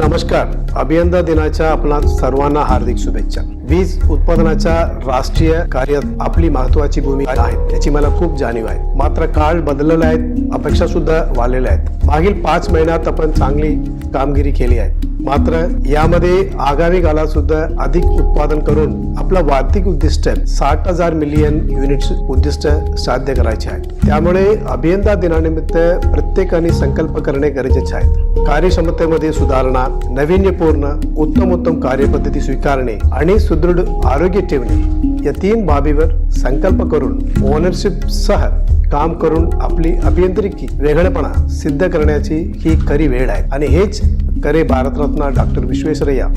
नमस्कार. अभियंता दिनाच्या आपणा सर्वांना हार्दिक शुभेच्छा. वीज उत्पादनाच्या राष्ट्रीय कार्यात आपली महत्त्वाची भूमिका आहे याची मला खूप जाणीव आहे. मात्र काळ बदललेला आहे, अपेक्षा सुद्धा वाढलेल्या आहेत. मागील 5 महिन्यात आपण चांगली कामगिरी केली आहे. मात्र यामध्ये आगामी काळात सुद्धा अधिक उत्पादन करून आपला वार्षिक उद्दिष्ट 60,000 मिलियन युनिट्स उद्दिष्ट साध्य करायचे आहे. त्यामुळे अभियंता दिनानिमित्त प्रत्येकाने संकल्प करणे गरजेचे आहे. कार्यक्षमतेमध्ये सुधारणा, नाविन्यपूर्ण उत्तम कार्यपद्धती स्वीकारणे आणि सुदृढ आरोग्य ठेवणे या 3 बाबीवर संकल्प करून ओनरशिप सह काम करून आपली अभियांत्रिकी वेगळेपणा सिद्ध करण्याची ही खरी वेळ आहे. आणि हेच खरे भारतरत्न डॉक्टर विश्वेश्वरय्या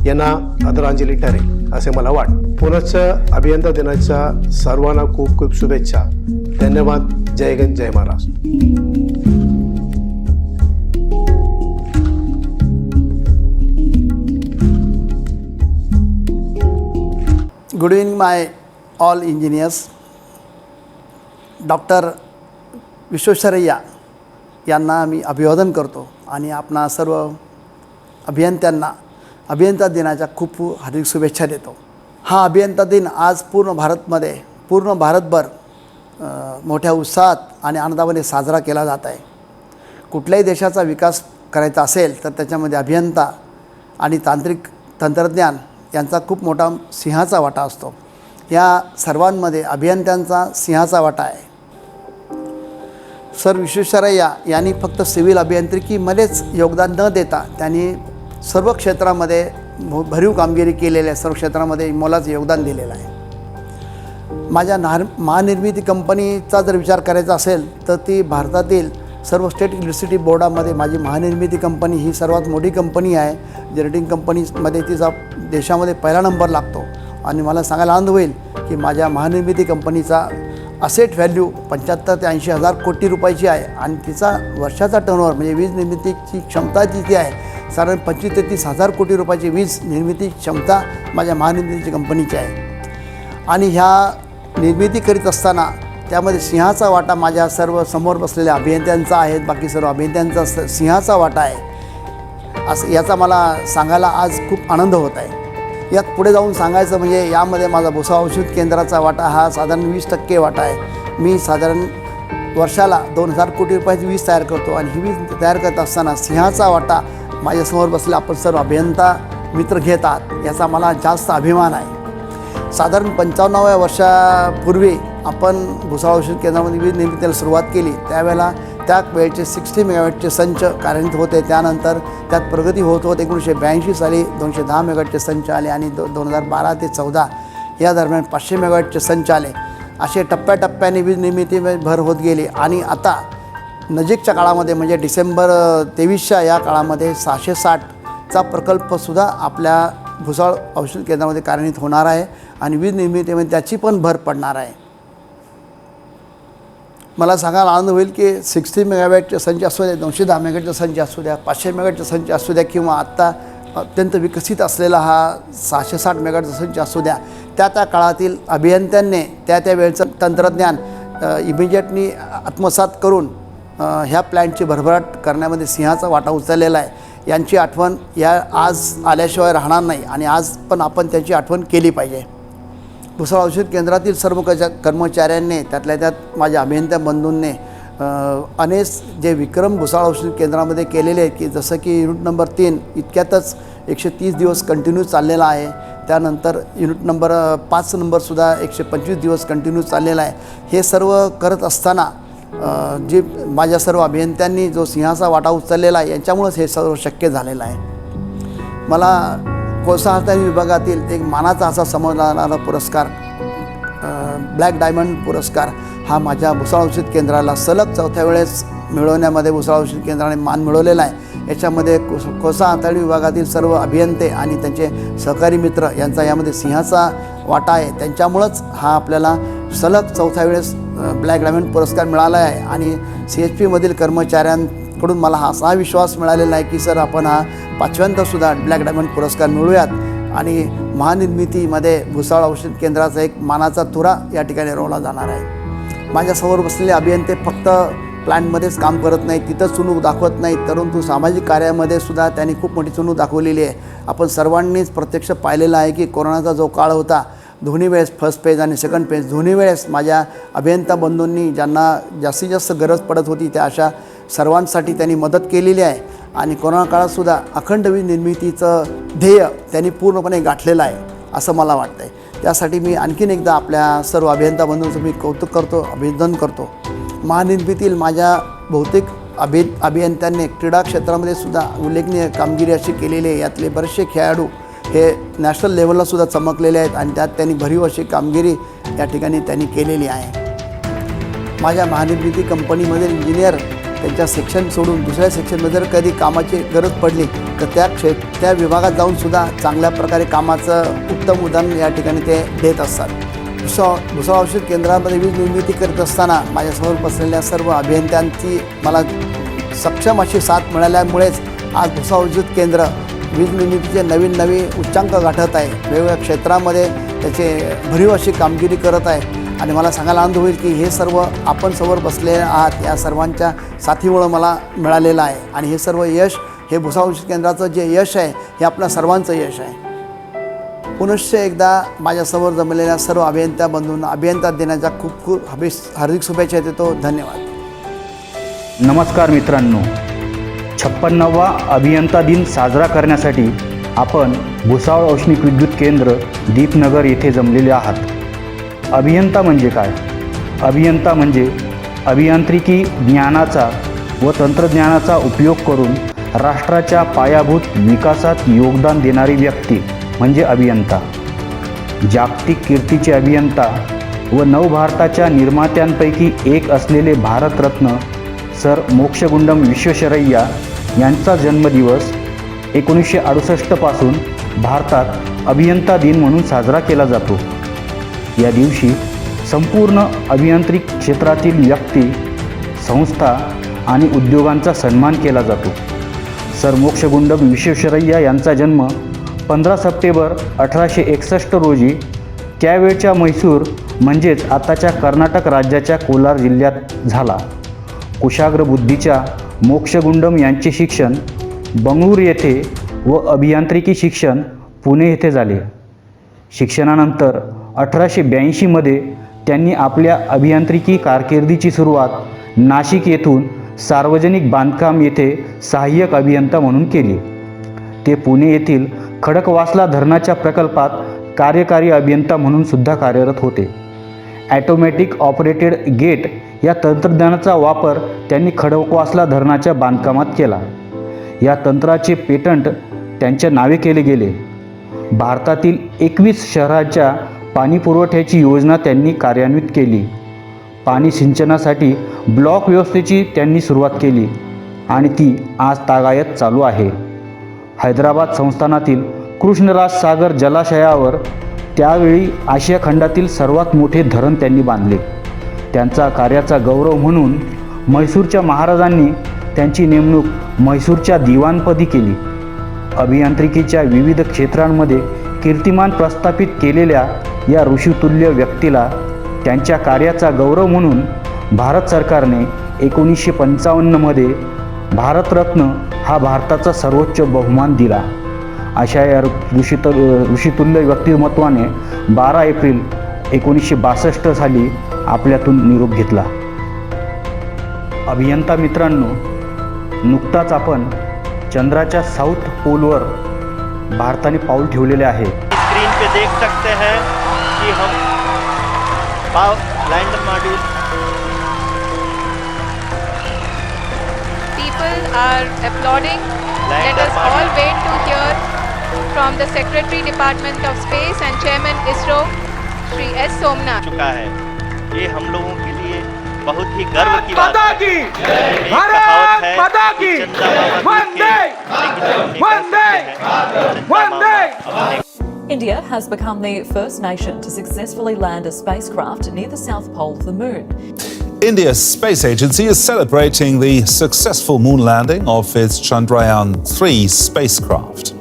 यांना आदरांजली ठरेल असे मला वाटते. पुनश्च अभियंता दिनाच्या सर्वांना खूप खूप शुभेच्छा. धन्यवाद. जय हिंद, जय महाराष्ट्र. गुड इव्हनिंग माय ऑल इंजिनियर्स. डॉक्टर विश्वेश्वरय्या यांना मी अभिवादन करतो आणि आपणा सर्व अभियंत्यांना अभियंता दिनाच्या खूप हार्दिक शुभेच्छा देतो. हा अभियंता दिन आज पूर्ण भारतभर मोठ्या उत्साहात आणि आनंदामध्ये साजरा केला जात आहे. कुठल्याही देशाचा विकास करायचा असेल तर त्याच्यामध्ये अभियंता आणि तंत्रज्ञान यांचा खूप मोठा सिंहाचा वाटा असतो. या सर्वांमध्ये अभियंत्यांचा सिंहाचा वाटा आहे. सर विश्वेश्वरय्या यांनी फक्त सिव्हिल अभियांत्रिकीमध्येच योगदान न देता त्यांनी सर्व क्षेत्रामध्ये भरीव कामगिरी केलेल्या आहे. सर्व क्षेत्रामध्ये मोलाचं योगदान दिलेलं आहे. माझ्या महानिर्मिती कंपनीचा जर विचार करायचा असेल तर ती भारतातील सर्व स्टेट इलेक्ट्रिसिटी बोर्डामध्ये माझी महानिर्मिती कंपनी ही सर्वात मोठी कंपनी आहे. जनरेटिंग कंपनीमध्ये तिचा देशामध्ये पहिला नंबर लागतो. आणि मला सांगायला आनंद होईल की माझ्या महानिर्मिती कंपनीचा असेट व्हॅल्यू 75 ते 80 हजार कोटी रुपयाची आहे. आणि तिचा वर्षाचा टर्नओव्हर म्हणजे वीज निर्मितीची क्षमता तिथे आहे साधारण 25 ते 30 हजार कोटी रुपयाची वीज निर्मिती क्षमता माझ्या महानिर्मिती कंपनीची आहे. आणि ह्या निर्मिती करीत असताना त्यामध्ये सिंहाचा वाटा माझ्या सर्व समोर बसलेल्या अभियंत्यांचा आहे. बाकी सर्व अभियंत्यांचा सिंहाचा वाटा आहे असं याचा मला सांगायला आज खूप आनंद होत आहे. यात पुढे जाऊन सांगायचं म्हणजे यामध्ये माझा भुसावळ औषध केंद्राचा वाटा हा साधारण 20% वाटा आहे. मी साधारण वर्षाला 2000 कोटी रुपयाची वीज तयार करतो. आणि ही वीज तयार करत असताना सिंहाचा वाटा माझ्यासमोर बसलेला आपण सर्व अभियंता मित्र घेत आहात याचा मला जास्त अभिमान आहे. साधारण 55व्या वर्षापूर्वी आपण भुसावळ औषध केंद्रामध्ये वीज निर्मितीला सुरुवात केली. त्यावेळेला त्या वेळचे 60 मेगावॅटचे संच कार्यान्वित होते. त्यानंतर त्यात प्रगती होत 1982 साली 210 मेगावॅटचे संच आले आणि 2012 ते 14 या दरम्यान 500 मेगावॅटचे संच आले. असे टप्प्याटप्प्याने वीज निर्मितीमध्ये भर होत गेली. आणि आता नजीकच्या काळामध्ये म्हणजे डिसेंबर 23च्या या काळामध्ये 660चा प्रकल्पसुद्धा आपल्या भुसावळ औषध केंद्रामध्ये कार्यान्वित होणार आहे. आणि वीज निर्मितीमध्ये त्याची पण भर पडणार आहे. मला सांगायला आनंद होईल की 60 मेगावॅटचे संच असू द्या, 210 मेगावॅटचे संच असू द्या, 500 मेगावॅटचे संच असू द्या किंवा आत्ता अत्यंत विकसित असलेला हा 660 मेगावॅटचा संच असू द्या, त्या काळातील अभियंत्यांनी त्या वेळचं तंत्रज्ञान इमिजिएटली आत्मसात करून ह्या प्लॅनची भरभराट करण्यामध्ये सिंहाचा वाटा उचललेला आहे. यांची आठवण या आज आल्याशिवाय राहणार नाही आणि आज पण आपण त्यांची आठवण केली पाहिजे. भुसावळ औषध केंद्रातील सर्व कर्मचाऱ्यांनी त्यातल्या त्यात माझ्या अभियंता बंधूंनी अनेक जे विक्रम भुसावळ औषध केंद्रामध्ये केलेले आहेत की जसं की युनिट नंबर 3 इतक्यातच 130 दिवस कंटिन्यू चाललेला आहे. त्यानंतर युनिट नंबर 5 नंबरसुद्धा 125 दिवस कंटिन्यू चाललेला आहे. हे सर्व करत असताना जे माझ्या सर्व अभियंत्यांनी जो सिंहाचा वाटा उचललेला आहे यांच्यामुळंच हे सर्व शक्य झालेलं आहे. मला कोळसा हाताळणी विभागातील एक मानाचा असा समजला जाणारा पुरस्कार ब्लॅक डायमंड पुरस्कार हा माझ्या भुसावळ औषध केंद्राला सलग 4थ्या वेळेस मिळवण्यामध्ये भुसावळ औषध केंद्राने मान मिळवलेला आहे. याच्यामध्ये कोळसा हाताळणी विभागातील सर्व अभियंते आणि त्यांचे सहकारी मित्र यांचा यामध्ये सिंहाचा वाटा आहे. त्यांच्यामुळंच हा आपल्याला सलग 4थ्या वेळेस ब्लॅक डायमंड पुरस्कार मिळाला आहे. आणि CHP मधील कर्मचाऱ्यांकडून मला हा असा विश्वास मिळालेला आहे की सर आपण हा 5व्यांदासुद्धा ब्लॅक डायमंड पुरस्कार मिळवूयात आणि महानिर्मितीमध्ये भुसावळ औषध केंद्राचा एक मानाचा तुरा या ठिकाणी रोवला जाणार आहे. माझ्यासमोर बसलेले अभियंते फक्त प्लांटमध्येच काम करत नाही, तिथंच चुणूक दाखवत नाही, परंतु सामाजिक कार्यामध्ये सुद्धा त्यांनी खूप मोठी चुणूक दाखवलेली आहे. आपण सर्वांनीच प्रत्यक्ष पाहिलेलं आहे की कोरोनाचा जो काळ होता, दोन्ही वेळेस फर्स्ट फेज आणि सेकंड फेज दोन्ही वेळेस माझ्या अभियंता बंधूंनी ज्यांना जास्तीत जास्त गरज पडत होती त्या अशा सर्वांसाठी त्यांनी मदत केलेली आहे. आणि कोरोना काळातसुद्धा अखंड वीज निर्मितीचं ध्येय त्यांनी पूर्णपणे गाठलेलं आहे असं मला वाटतं आहे. त्यासाठी मी आणखीन एकदा आपल्या सर्व अभियंता बंधूंचं मी कौतुक करतो, अभिनंदन करतो. महानिर्मितीतील माझ्या बहुतेक अभियंत्यांनी क्रीडा क्षेत्रामध्ये सुद्धा उल्लेखनीय कामगिरी अशी केलेली आहे. यातले बरेचसे खेळाडू हे नॅशनल लेवलला सुद्धा चमकलेले आहेत आणि त्यात त्यांनी भरीव अशी कामगिरी या ठिकाणी त्यांनी केलेली आहे. माझ्या महानिर्मिती कंपनीमधील इंजिनियर त्यांच्या सेक्शन सोडून दुसऱ्या सेक्शनमध्ये जर कधी कामाची गरज पडली तर त्या विभागात जाऊनसुद्धा चांगल्या प्रकारे कामाचं उत्तम उदाहरण या ठिकाणी ते देत असतात. भुसावळ औषध केंद्रामध्ये वीज निर्मिती करत असताना माझ्यासमोर बसलेल्या सर्व अभियंत्यांची मला सक्षम अशी साथ मिळाल्यामुळेच आज भुसावळ औषध केंद्र वीज निर्मितीचे नवीन उच्चांक गाठत आहे. वेगवेगळ्या क्षेत्रामध्ये त्याचे भरीव अशी कामगिरी करत आहे. आणि मला सांगायला आनंद होईल की हे सर्व आपण समोर बसलेले आहात या सर्वांच्या साथीमुळं मला मिळालेलं आहे. आणि हे सर्व यश, हे भुसावळ औषध केंद्राचं जे यश आहे हे आपल्या सर्वांचं यश आहे. पुनश्च एकदा माझ्यासमोर जमलेल्या सर्व अभियंता बंधूंना अभियंता दिनाच्या खूप हार्दिक शुभेच्छा देतो. धन्यवाद. नमस्कार मित्रांनो, 56वा अभियंता दिन साजरा करण्यासाठी आपण भुसावळ औष्णिक विद्युत केंद्र दीपनगर येथे जमलेले आहात. अभियंता म्हणजे काय? अभियंता म्हणजे अभियांत्रिकी ज्ञानाचा व तंत्रज्ञानाचा उपयोग करून राष्ट्राच्या पायाभूत विकासात योगदान देणारी व्यक्ती म्हणजे अभियंता. जागतिक कीर्तीचे अभियंता व नवभारताच्या निर्मात्यांपैकी एक असलेले भारतरत्न सर मोक्षगुंडम विश्वेश्वरय्या यांचा जन्मदिवस 1968 पासून भारतात अभियंता दिन म्हणून साजरा केला जातो. या दिवशी संपूर्ण अभियांत्रिक क्षेत्रातील व्यक्ती, संस्था आणि उद्योगांचा सन्मान केला जातो. सर मोक्षगुंडम विश्वेश्वरय्या यांचा जन्म 15 सप्टेंबर 1861 रोजी त्यावेळच्या म्हैसूर म्हणजेच आताच्या कर्नाटक राज्याच्या कोलार जिल्ह्यात झाला. कुशाग्र बुद्धीच्या मोक्षगुंडम यांचे शिक्षण बंगळूर येथे व अभियांत्रिकी शिक्षण पुणे येथे झाले. शिक्षणानंतर 1882 त्यांनी आपल्या अभियांत्रिकी कारकिर्दीची सुरुवात नाशिक येथून सार्वजनिक बांधकाम येथे सहाय्यक अभियंता म्हणून केली. ते पुणे येथील खडकवासला धरणाच्या प्रकल्पात कार्यकारी अभियंता म्हणून सुद्धा कार्यरत होते. ॲटोमॅटिक ऑपरेटेड गेट या तंत्रज्ञानाचा वापर त्यांनी खडकवासला धरणाच्या बांधकामात केला. या तंत्राचे पेटंट त्यांच्या नावे केले गेले. भारतातील 21 शहराच्या पाणी पुरवठ्याची योजना त्यांनी कार्यान्वित केली. पाणी सिंचनासाठी ब्लॉक व्यवस्थेची त्यांनी सुरुवात केली आणि ती आज तागायत चालू आहे. हैदराबाद संस्थानातील कृष्णराज सागर जलाशयावर त्यावेळी आशिया खंडातील सर्वात मोठे धरण त्यांनी बांधले. त्यांचा कार्याचा गौरव म्हणून म्हैसूरच्या महाराजांनी त्यांची नेमणूक म्हैसूरच्या दिवाणपदी केली. अभियांत्रिकीच्या विविध क्षेत्रांमध्ये कीर्तिमान प्रस्थापित केलेल्या या ऋषितुल्य व्यक्तीला त्यांच्या कार्याचा गौरव म्हणून भारत सरकारने 1955 भारतरत्न हा भारताचा सर्वोच्च बहुमान दिला. अशा या ऋषितुल्य व्यक्तिमत्वाने 12 एप्रिल 1962 साली आपल्यातून निरोप घेतला. अभियंता मित्रांनो, नुकताच आपण चंद्राच्या साऊथ पोलवर भारताने पाऊल ठेवलेले आहे. स्क्रीन पे देख सकते हैं कि हम lander module People are applauding. Let us all wait to hear from the Secretary Department of Space and Chairman ISRO, Shri S. Somnath. चुका है. ये हम लोगों के लिए बहुत ही गर्व की बात है. एक कहावत है कि Chanda Vande. India has become the first nation to successfully land a spacecraft near the South Pole of the Moon. India's space agency is celebrating the successful moon landing of its Chandrayaan-3 spacecraft.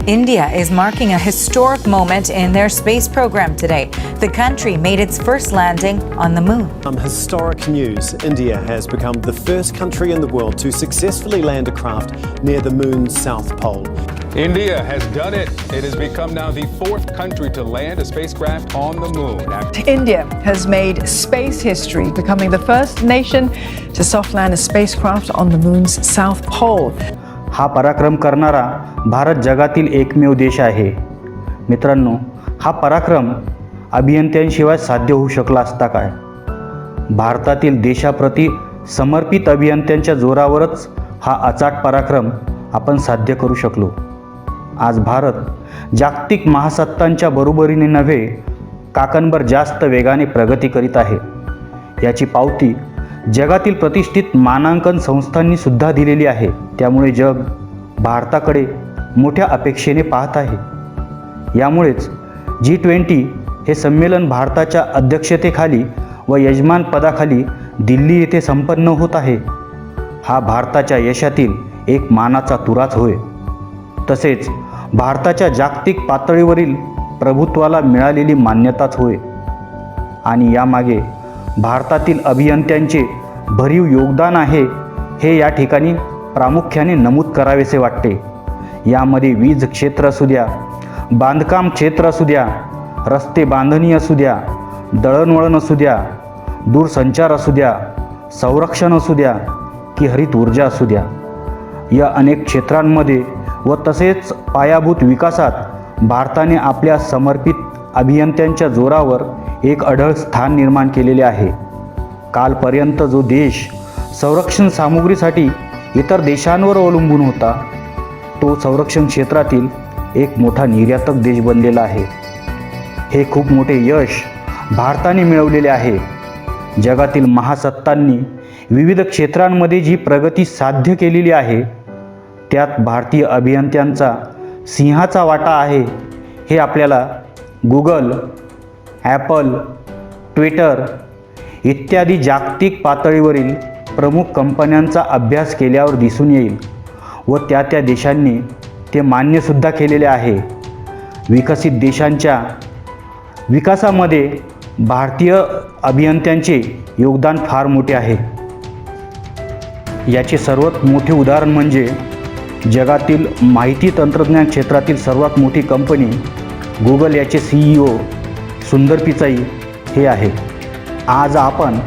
India is marking a historic moment in their space program today. The country made its first landing on the moon. Historic news. India has become the first country in the world to successfully land a craft near the moon's south pole. India has done it. It has become now the fourth country to land a spacecraft on the moon. India has made space history, becoming the first nation to soft land a spacecraft on the moon's south pole. हा पराक्रम करणारा भारत जगातील एकमेव देश आहे. मित्रांनो, हा पराक्रम अभियंत्यांशिवाय साध्य होऊ शकला असता काय? भारतातील देशाप्रती समर्पित अभियंत्यांच्या जोरावरच हा अचाट पराक्रम आपण साध्य करू शकलो. आज भारत जागतिक महासत्तांच्या बरोबरीने नव्हे, काकणभर जास्त वेगाने प्रगती करीत आहे. याची पावती जगातील प्रतिष्ठित मानांकन संस्थांनी सुद्धा दिलेली आहे. त्यामुळे जग भारताकडे मोठ्या अपेक्षेने पाहत आहे. यामुळेच G20 हे संमेलन भारताच्या अध्यक्षतेखाली व यजमानपदाखाली दिल्ली येथे संपन्न होत आहे. हा भारताच्या यशातील एक मानाचा तुराच होय. तसेच भारताच्या जागतिक पातळीवरील प्रभुत्वाला मिळालेली मान्यताच होय. आणि यामागे भारतातील अभियंत्यांचे भरीव योगदान आहे हे या ठिकाणी प्रामुख्याने नमूद करावेसे वाटते. यामध्ये वीज क्षेत्र असू द्या, बांधकाम क्षेत्र असू द्या, रस्ते बांधणी असू द्या, दळणवळण असू द्या, दूरसंचार असू द्या, संरक्षण असू द्या की हरित ऊर्जा असू द्या, या अनेक क्षेत्रांमध्ये व तसेच पायाभूत विकासात भारताने आपल्या समर्पित अभियंत्यांच्या जोरावर एक अढळ स्थान निर्माण केलेले आहे. कालपर्यंत जो देश संरक्षण सामुग्रीसाठी इतर देशांवर अवलंबून होता, तो संरक्षण क्षेत्रातील एक मोठा निर्यातक देश बनलेला आहे. हे खूप मोठे यश भारताने मिळवलेले आहे. जगातील महासत्तांनी विविध क्षेत्रांमध्ये जी प्रगती साध्य केलेली आहे, त्यात भारतीय अभियंत्यांचा सिंहाचा वाटा आहे हे आपल्याला गुगल, ॲपल, ट्विटर इत्यादी जागतिक पातळीवरील प्रमुख कंपन्यांचा अभ्यास केल्यावर दिसून येईल व त्या देशांनी ते मान्यसुद्धा केलेले आहे. विकसित देशांच्या विकासामध्ये भारतीय अभियंत्यांचे योगदान फार मोठे आहे. याचे सर्वात मोठे उदाहरण म्हणजे जगातील माहिती तंत्रज्ञान क्षेत्रातील सर्वात मोठी कंपनी गुगल याचे CEO सुंदर पिचाई हे आहे. आज आपण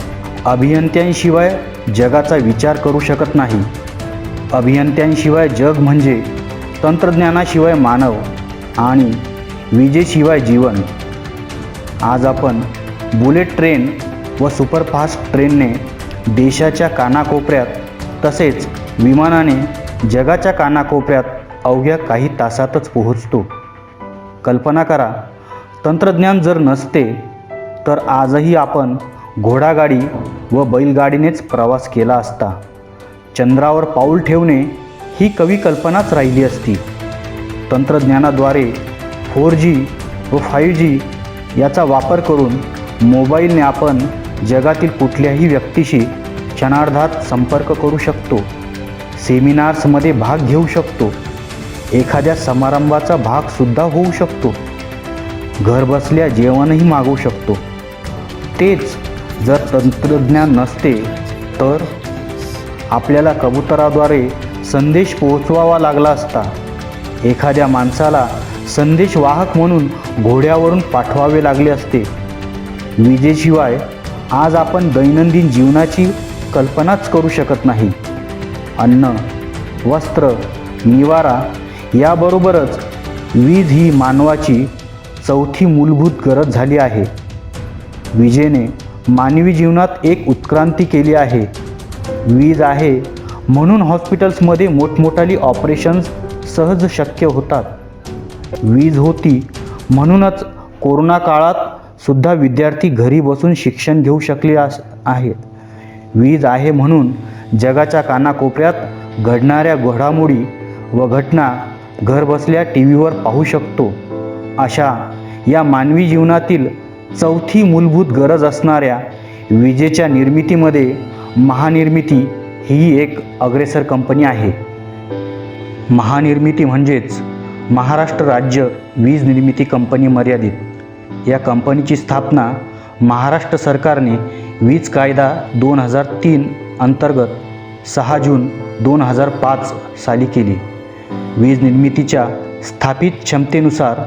अभियंत्यांशिवाय जगाचा विचार करू शकत नाही. अभियंत्यांशिवाय जग म्हणजे तंत्रज्ञानाशिवाय मानव आणि विजेशिवाय जीवन. आज आपण बुलेट ट्रेन व सुपरफास्ट ट्रेनने देशाच्या कानाकोपऱ्यात तसेच विमानाने जगाच्या कानाकोपऱ्यात अवघ्या काही तासातच पोहोचतो. कल्पना करा, तंत्रज्ञान जर नसते तर आजही आपण घोडागाडी व बैलगाडीनेच प्रवास केला असता. चंद्रावर पाऊल ठेवणे ही कवी कल्पनाच राहिली असती. तंत्रज्ञानाद्वारे 4G व 5G याचा वापर करून मोबाईलने आपण जगातील कुठल्याही व्यक्तीशी क्षणार्धात संपर्क करू शकतो. सेमिनार्समध्ये भाग घेऊ शकतो. एखाद्या समारंभाचा भागसुद्धा होऊ शकतो. घरबसल्या जेवणही मागवू शकतो. तेच जर तंत्रज्ञान नसते तर आपल्याला कबुतराद्वारे संदेश पोहोचवावा लागला असता. एखाद्या माणसाला संदेशवाहक म्हणून घोड्यावरून पाठवावे लागले असते. विजेशिवाय आज आपण दैनंदिन जीवनाची कल्पनाच करू शकत नाही. अन्न, वस्त्र, निवारा याबरोबरच वीज ही मानवाची चौथी मूलभूत गरज झाली आहे. विजेने मानवी जीवनात एक उत्क्रांती केली आहे. वीज आहे म्हणून हॉस्पिटल्समध्ये मोठमोठाली ऑपरेशन्स सहज शक्य होतात. वीज होती म्हणूनच कोरोना काळात सुद्धा विद्यार्थी घरी बसून शिक्षण घेऊ शकले आहेत. वीज आहे म्हणून जगाच्या कानाकोपऱ्यात घडणाऱ्या घडामोडी व घटना घरबसल्या टीव्हीवर पाहू शकतो. अशा या मानवी जीवनातील चौथी मूलभूत गरज असणाऱ्या विजेच्या निर्मितीमध्ये महानिर्मिती ही एक अग्रेसर कंपनी आहे. महानिर्मिती म्हणजेच महाराष्ट्र राज्य वीज निर्मिती कंपनी मर्यादित या कंपनीची स्थापना महाराष्ट्र सरकारने वीज कायदा 2003 अंतर्गत 6 जून 2005 साली केली. वीज निर्मितीच्या स्थापित क्षमतेनुसार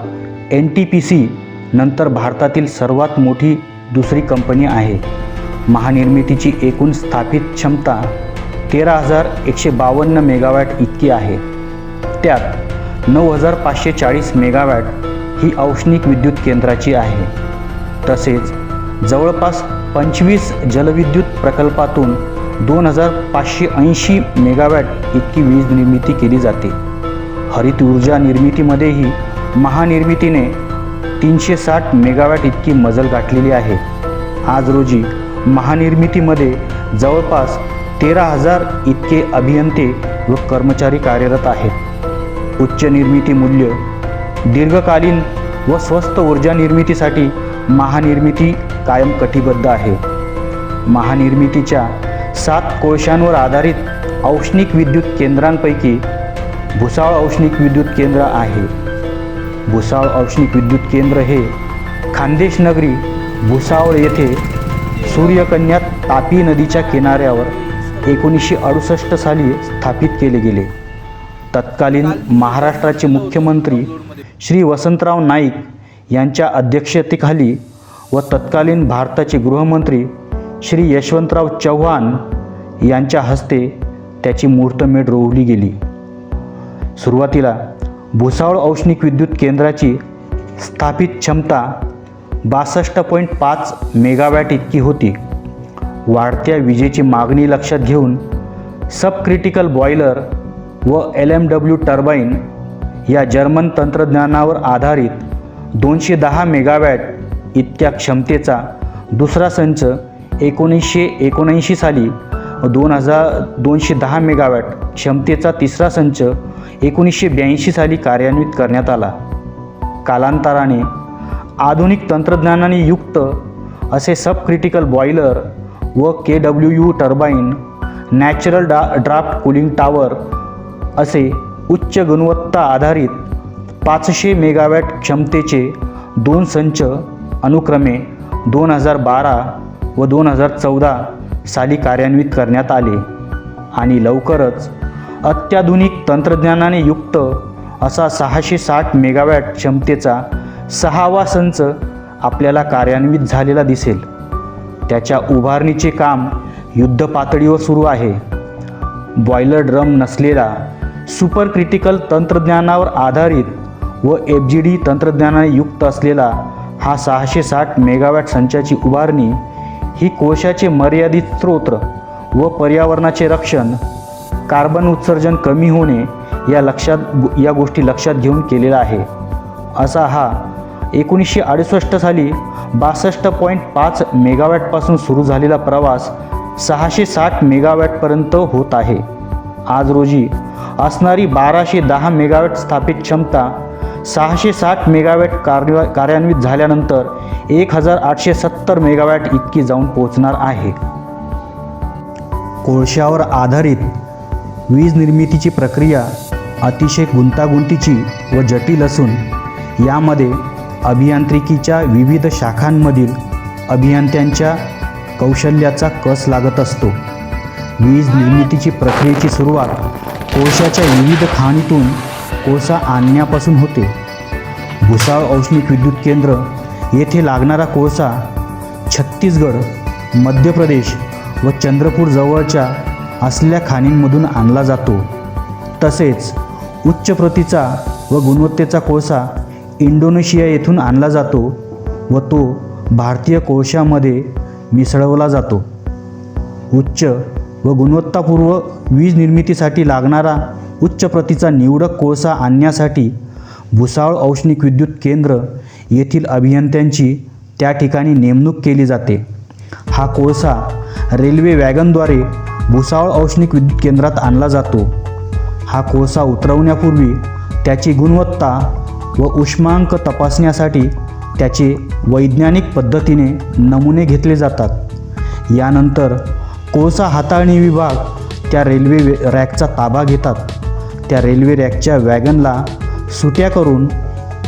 NTPC नंतर भारतातील सर्वात मोठी दुसरी कंपनी आहे. महानिर्मितीची एकूण स्थापित क्षमता 13,152 मेगावॅट इतकी आहे. त्यात 9,540 मेगावॅट ही औष्णिक विद्युत केंद्राची आहे. तसेच जवळपास 25 जलविद्युत प्रकल्पातून 2,580 मेगावॅट इतकी वीज निर्मिती केली जाते. हरित ऊर्जा निर्मितीमध्येही महानिर्मितीने 360 मेगावॅट इतकी मजल गाठलेली आहे. आज रोजी महानिर्मितीमध्ये जवळपास 13,000 इतके अभियंते व कर्मचारी कार्यरत आहेत. उच्च निर्मिती मूल्य, दीर्घकालीन व स्वस्त ऊर्जा निर्मितीसाठी महानिर्मिती कायम कटिबद्ध आहे. महानिर्मितीच्या 7 कोळशांवर आधारित औष्णिक विद्युत केंद्रांपैकी भुसावळ औष्णिक विद्युत केंद्र आहे. भुसावळ औष्णिक विद्युत केंद्र हे खानदेश नगरी भुसावळ येथे सूर्यकन्या तापी नदीच्या किनाऱ्यावर 1968 साली स्थापित केले गेले. तत्कालीन महाराष्ट्राचे मुख्यमंत्री श्री वसंतराव नाईक यांच्या अध्यक्षतेखाली व तत्कालीन भारताचे गृहमंत्री श्री यशवंतराव चव्हाण यांच्या हस्ते त्याची मुहूर्तमेढ रोवली गेली. सुरुवातीला भुसावळ औष्णिक विद्युत केंद्राची स्थापित क्षमता 62.5 मेगावॅट इतकी होती. वाढत्या विजेची मागणी लक्षात घेऊन सब क्रिटिकल बॉयलर व LMW टर्बाईन या जर्मन तंत्रज्ञानावर आधारित 210 मेगावॅट इतक्या क्षमतेचा दुसरा संच 1979 साली, 210 मेगावॅट क्षमतेचा तिसरा संच 1982 साली कार्यान्वित करण्यात आला. कालांतराने आधुनिक तंत्रज्ञानाने युक्त असे सब क्रिटिकल बॉयलर व KWU turbine, natural draft cooling tower असे उच्च गुणवत्ता आधारित 500 मेगावॅट क्षमतेचे 2 संच अनुक्रमे 2012 व 2014 साली कार्यान्वित करण्यात आले आणि लवकरच अत्याधुनिक तंत्रज्ञानाने युक्त असा 660 मेगावॅट क्षमतेचा 6वा संच आपल्याला कार्यान्वित झालेला दिसेल. त्याच्या उभारणीचे काम युद्धपातळीवर सुरू आहे. बॉयलर ड्रम नसलेला सुपर क्रिटिकल तंत्रज्ञानावर आधारित व FGD तंत्रज्ञानाने युक्त असलेला हा 660 मेगावॅट संचाची उभारणी ही कोळशाचे मर्यादित स्रोत व पर्यावरणाचे रक्षण, कार्बन उत्सर्जन कमी होणे या गोष्टी लक्षात घेऊन केलेला आहे. असा हा 1968 साली 62.5 मेगावॅटपासून सुरू झालेला प्रवास 660 मेगावॅटपर्यंत होत आहे. आज रोजी असणारी 1210 मेगावॅट स्थापित क्षमता 660 मेगावॅट कार्यान्वित झाल्यानंतर 1870 मेगावॅट इतकी जाऊन पोहोचणार आहे. कोळशावर आधारित वीज निर्मितीची प्रक्रिया अतिशय गुंतागुंतीची व जटिल असून यामध्ये अभियांत्रिकीच्या विविध शाखांमधील अभियंत्यांच्या कौशल्याचा कस लागत असतो. वीज निर्मितीची प्रक्रियेची सुरुवात कोळशाच्या विविध खाणीतून कोळसा आणण्यापासून होते. भुसावळ औष्णिक विद्युत केंद्र येथे लागणारा कोळसा छत्तीसगड, मध्य प्रदेश व चंद्रपूर जवळच्या असलेल्या खाणींमधून आणला जातो. तसेच उच्च प्रतीचा व गुणवत्तेचा कोळसा इंडोनेशिया येथून आणला जातो व तो भारतीय कोळशामध्ये मिसळवला जातो. उच्च व गुणवत्तापूर्व वीज निर्मितीसाठी लागणारा उच्च प्रतीचा निवडक कोळसा आणण्यासाठी भुसावळ औष्णिक विद्युत केंद्र येथील अभियंत्यांची त्या ठिकाणी नेमणूक केली जाते. हा कोळसा रेल्वे वॅगनद्वारे भुसावळ औष्णिक विद्युत केंद्रात आणला जातो. हा कोळसा उतरवण्यापूर्वी त्याची गुणवत्ता व उष्मांक तपासण्यासाठी त्याचे वैज्ञानिक पद्धतीने नमुने घेतले जातात. यानंतर कोळसा हाताळणी विभाग त्या रेल्वे रॅकचा ताबा घेतात. त्या रेल्वे रॅकच्या वॅगनला सुट्या करून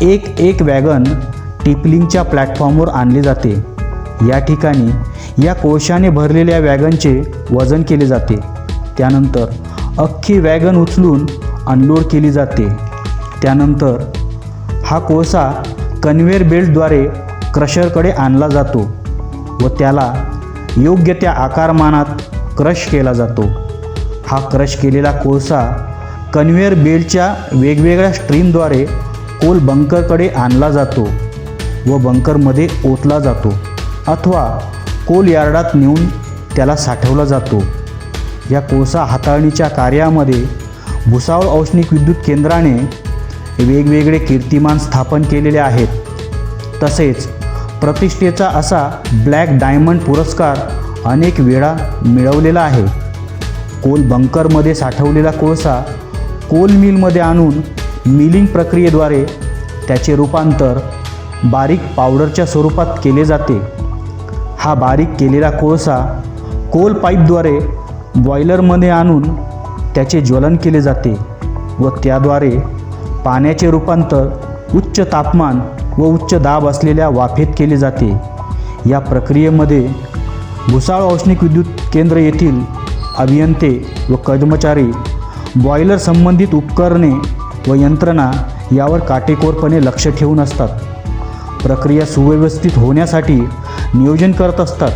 एक वॅगन टिपलिंगच्या प्लॅटफॉर्मवर आणले जाते. या ठिकाणी या कोळशाने भरलेल्या वॅगनचे वजन केले जाते. त्यानंतर अख्खी वॅगन उचलून अनलोड केली जाते. त्यानंतर हा कोळसा कन्व्हेअर बेल्टद्वारे क्रशरकडे आणला जातो व त्याला योग्य त्या आकारमानात क्रश केला जातो. हा क्रश केलेला कोळसा कन्व्हेअर बेल्टच्या वेगवेगळ्या स्ट्रीमद्वारे कोल बंकरकडे आणला जातो व बंकरमध्ये ओतला जातो अथवा कोल यार्डात नेऊन त्याला साठवला जातो. या कोळसा हाताळणीच्या कार्यामध्ये भुसावळ औष्णिक विद्युत केंद्राने वेगवेगळे कीर्तिमान स्थापन केलेले आहेत. तसेच प्रतिष्ठेचा असा ब्लॅक डायमंड पुरस्कार अनेक वेळा मिळवलेला आहे. कोल बंकरमध्ये साठवलेला कोळसा कोल मिलमध्ये आणून मिलिंग प्रक्रियेद्वारे त्याचे रूपांतर बारीक पावडरच्या स्वरूपात केले जाते. हा बारीक केलेला कोळसा कोल पाईपद्वारे बॉयलरमध्ये आणून त्याचे ज्वलन केले जाते व त्याद्वारे पाण्याचे रूपांतर उच्च तापमान व उच्च दाब असलेल्या वाफेत केले जाते. या प्रक्रियेमध्ये भुसावळ औष्णिक विद्युत केंद्र येथील अभियंते व कर्मचारी बॉयलर संबंधित उपकरणे व यंत्रणा यावर काटेकोरपणे लक्ष ठेवून असतात. प्रक्रिया सुव्यवस्थित होण्यासाठी नियोजन करत असतात.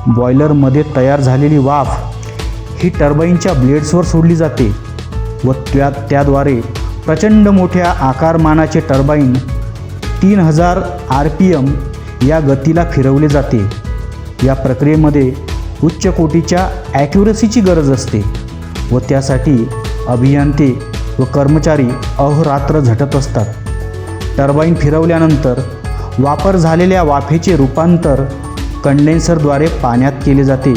बॉयलरमध्ये तयार झालेली वाफ ही टर्बाईनच्या ब्लेड्सवर सोडली जाते व त्याद्वारे प्रचंड मोठ्या आकारमानाचे टर्बाईन 3000 RPM या गतीला फिरवले जाते. या प्रक्रियेमध्ये उच्च कोटीच्या ॲक्युरसीची गरज असते व त्यासाठी अभियंते व कर्मचारी अहोरात्र झटत असतात. टर्बाईन फिरवल्यानंतर वापर झालेल्या वाफेचे रूपांतर कंडेन्सरद्वारे पाण्यात केले जाते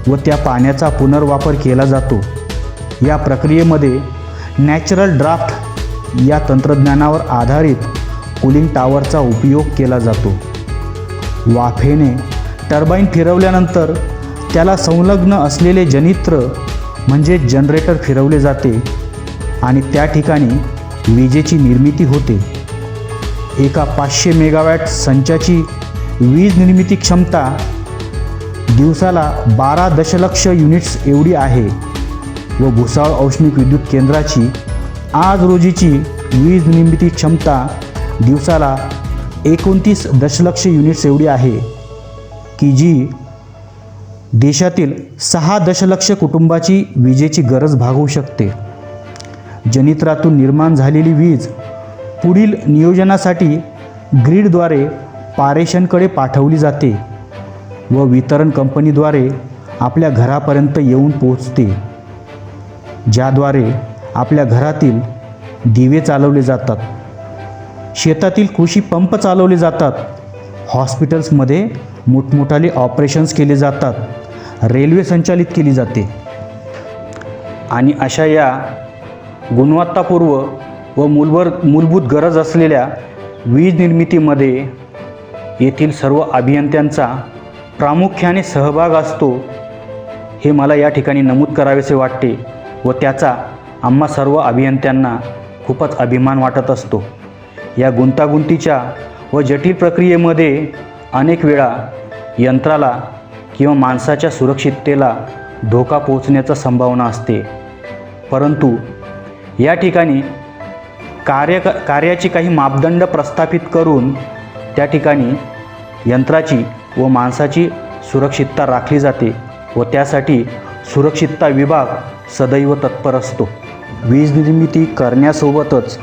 व त्या पाण्याचा पुनर्वापर केला जातो. या प्रक्रियेमध्ये नॅचरल ड्राफ्ट या तंत्रज्ञानावर आधारित कूलिंग टॉवरचा उपयोग केला जातो. वाफेने टर्बाईन फिरवल्यानंतर त्याला संलग्न असलेले जनित्र म्हणजे जनरेटर फिरवले जाते आणि त्या ठिकाणी विजेची निर्मिती होते. एका 500 मेगावॅट संचाची वीज निर्मिती क्षमता दिवसाला 12 दशलक्ष युनिट्स एवढी आहे व भुसावळ औष्णिक विद्युत केंद्राची आज रोजीची वीज निर्मिती क्षमता दिवसाला 29 दशलक्ष युनिट्स एवढी आहे की जी देशातील 6 दशलक्ष कुटुंबाची विजेची गरज भागवू शकते. जनित्रातून निर्माण झालेली वीज पुढील नियोजनासाठी ग्रीडद्वारे पारेषणकडे पाठवली जाते व वितरण कंपनीद्वारे आपल्या घरापर्यंत येऊन पोहोचते, ज्याद्वारे आपल्या घरातील दिवे चालवले जातात, शेतातील कृषी पंप चालवले जातात, हॉस्पिटल्समध्ये मोठमोठाले ऑपरेशन्स केले जातात, रेल्वे संचालित केली जाते. आणि अशा या गुणवत्तापूर्व व मूलभूत गरज असलेल्या वीज निर्मितीमध्ये येथील सर्व अभियंत्यांचा प्रामुख्याने सहभाग असतो हे मला या ठिकाणी नमूद करावेसे वाटते व त्याचा आम्हा सर्व अभियंत्यांना खूपच अभिमान वाटत असतो. या गुंतागुंतीच्या व जटिल प्रक्रियेमध्ये अनेक वेळा यंत्राला किंवा माणसाच्या सुरक्षिततेला धोका पोहोचण्याची संभावना असते, परंतु या ठिकाणी कार्याची काही मापदंड प्रस्थापित करून त्या ठिकाणी यंत्राची व माणसाची सुरक्षितता राखली जाते व त्यासाठी सुरक्षितता विभाग सदैव तत्पर असतो. वीज निर्मिती करण्यासोबतच